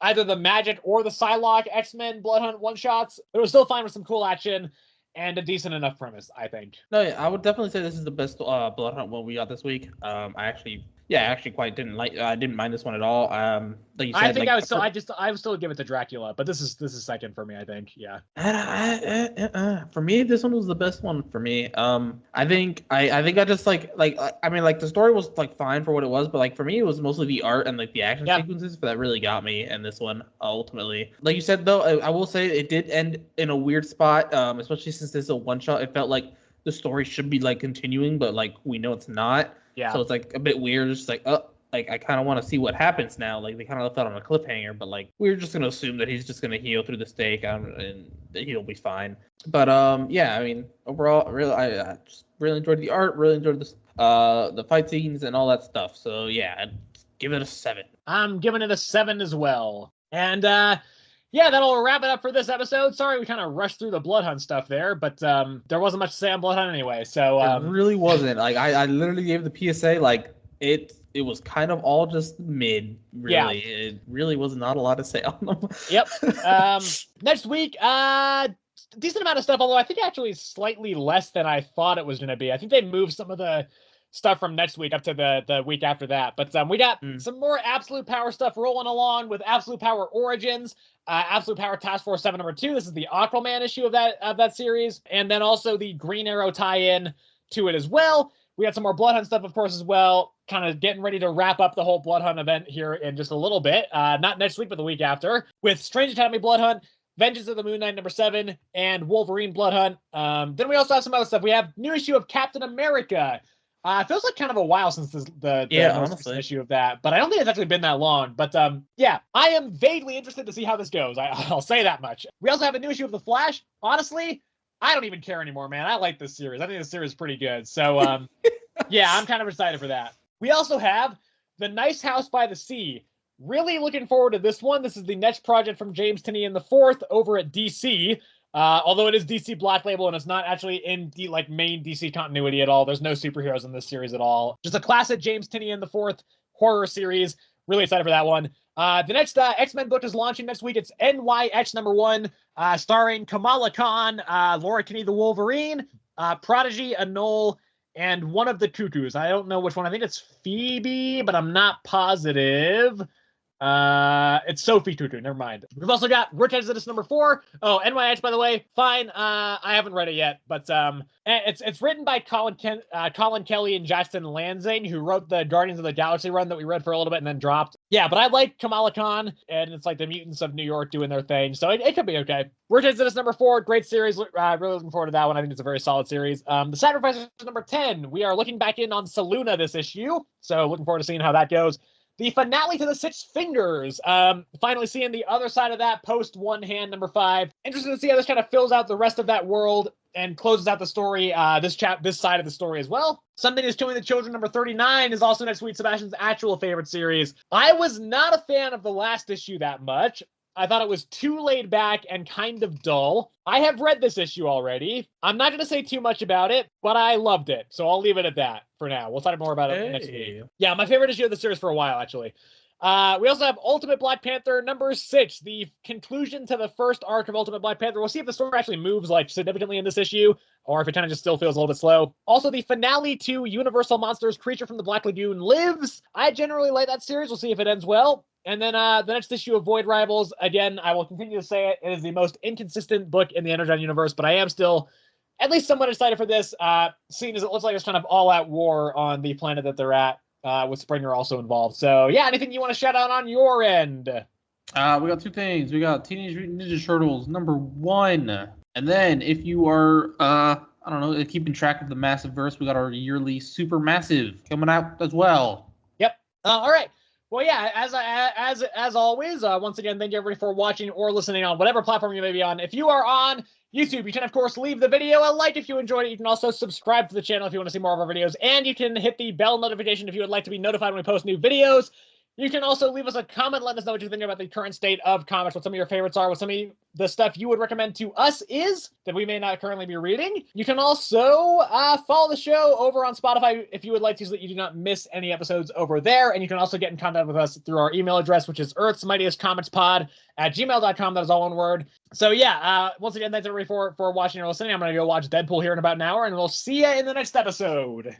either the Magic or the Psylocke X-Men Blood Hunt one-shots. But it was still fine with some cool action and a decent enough premise, I think. No, yeah, I would definitely say this is the best Blood Hunt one we got this week. I actually quite didn't mind this one at all. Like you said, I think I would still give it to Dracula, but this is second for me, I think. Yeah. For me, this one was the best one for me. I think I just the story was like fine for what it was, but like for me, it was mostly the art and like the action sequences that really got me in this one ultimately. Like you said though, I will say it did end in a weird spot, especially since this is a one shot. It felt like the story should be like continuing, but like we know it's not. Yeah. So it's like a bit weird. It's like, like I kind of want to see what happens now. Like they kind of left that on a cliffhanger, but like we're just gonna assume that he's just gonna heal through the stake, and he'll be fine. But yeah, I mean, overall, really, I just really enjoyed the art, really enjoyed the fight scenes and all that stuff. So yeah, I'd give it a 7. I'm giving it a 7 as well. And yeah, that'll wrap it up for this episode. Sorry we kind of rushed through the Blood Hunt stuff there, but there wasn't much to say on Blood Hunt anyway. So it really wasn't. Like I literally gave the PSA like it was kind of all just mid, really. Yeah. It really was not a lot to say on them. Yep. Next week, decent amount of stuff, although I think actually slightly less than I thought it was going to be. I think they moved some of the stuff from next week up to the week after that. But we got some more Absolute Power stuff rolling along with Absolute Power Origins, Absolute Power Task Force 7 #2. This is the Aquaman issue of that series, and then also the Green Arrow tie-in to it as well. We got some more Blood Hunt stuff, of course, as well. Kind of getting ready to wrap up the whole Blood Hunt event here in just a little bit. Not next week, but the week after, with Strange Academy Blood Hunt, Vengeance of the Moon Knight #7, and Wolverine Blood Hunt. Then we also have some other stuff. We have new issue of Captain America. It feels like kind of a while since the most issue of that, but I don't think it's actually been that long. But yeah, I am vaguely interested to see how this goes. I'll say that much. We also have a new issue of The Flash. Honestly, I don't even care anymore, man. I like this series. I think this series is pretty good. So yeah, I'm kind of excited for that. We also have The Nice House by the Sea. Really looking forward to this one. This is the next project from James Tynion IV over at DC. Although it is DC Black Label and it's not actually in the main DC continuity at all. There's no superheroes in this series at all. Just a classic James Tynion IV horror series. Really excited for that one. The next X-Men book is launching next week. It's NYX #1, starring Kamala Khan, Laura Kinney the Wolverine, Prodigy, Anole, and one of the Cuckoos. I don't know which one. I think it's Phoebe, but I'm not positive. It's Sophie Tutu. Never mind. We've also got Vortex Exodus #4. Oh, NYX, by the way. Fine. I haven't read it yet, but it's written by Colin Kelly and Justin Lansing, who wrote the Guardians of the Galaxy run that we read for a little bit and then dropped. Yeah, but I like Kamala Khan, and it's like the mutants of New York doing their thing, so it could be okay. Vortex Exodus #4, great series. Really looking forward to that one. I think it's a very solid series. The Sacrifice #10. We are looking back in on Seluna this issue, so looking forward to seeing how that goes. The finale to the Six Fingers. Finally seeing the other side of that post One Hand #5. Interesting to see how this kind of fills out the rest of that world and closes out the story, this side of the story as well. Something is Killing the Children #39 is also next week, Sebastian's actual favorite series. I was not a fan of the last issue that much. I thought it was too laid back and kind of dull. I have read this issue already. I'm not going to say too much about it, but I loved it. So I'll leave it at that for now. We'll talk more about it next week. Yeah, my favorite issue of the series for a while, actually. We also have Ultimate Black Panther #6, the conclusion to the first arc of Ultimate Black Panther. We'll see if the story actually moves significantly in this issue, or if it kind of just still feels a little bit slow. Also, the finale to Universal Monsters Creature from the Black Lagoon Lives. I generally like that series. We'll see if it ends well. And then the next issue of Void Rivals, again, I will continue to say it is the most inconsistent book in the Energon universe, but I am still at least somewhat excited for this, seeing as it looks like it's kind of all-out war on the planet that they're at, with Springer also involved. So, yeah, anything you want to shout out on your end? We got 2 things. We got Teenage Mutant Ninja Turtles #1. And then if you are, I don't know, keeping track of the Massive Verse, we got our yearly Supermassive coming out as well. Yep. All right. Well, yeah, as always, once again, thank you everybody for watching or listening on whatever platform you may be on. If you are on YouTube, you can, of course, leave the video a like if you enjoyed it. You can also subscribe to the channel if you want to see more of our videos, and you can hit the bell notification if you would like to be notified when we post new videos. You can also leave us a comment, let us know what you think about the current state of comics, what some of your favorites are, what some of the stuff you would recommend to us is that we may not currently be reading. You can also follow the show over on Spotify if you would like to, so that you do not miss any episodes over there. And you can also get in contact with us through our email address, which is earthsmightiestcomicspod@gmail.com. That is all one word. So yeah, once again, thanks everybody for watching or listening. I'm going to go watch Deadpool here in about an hour, and we'll see you in the next episode.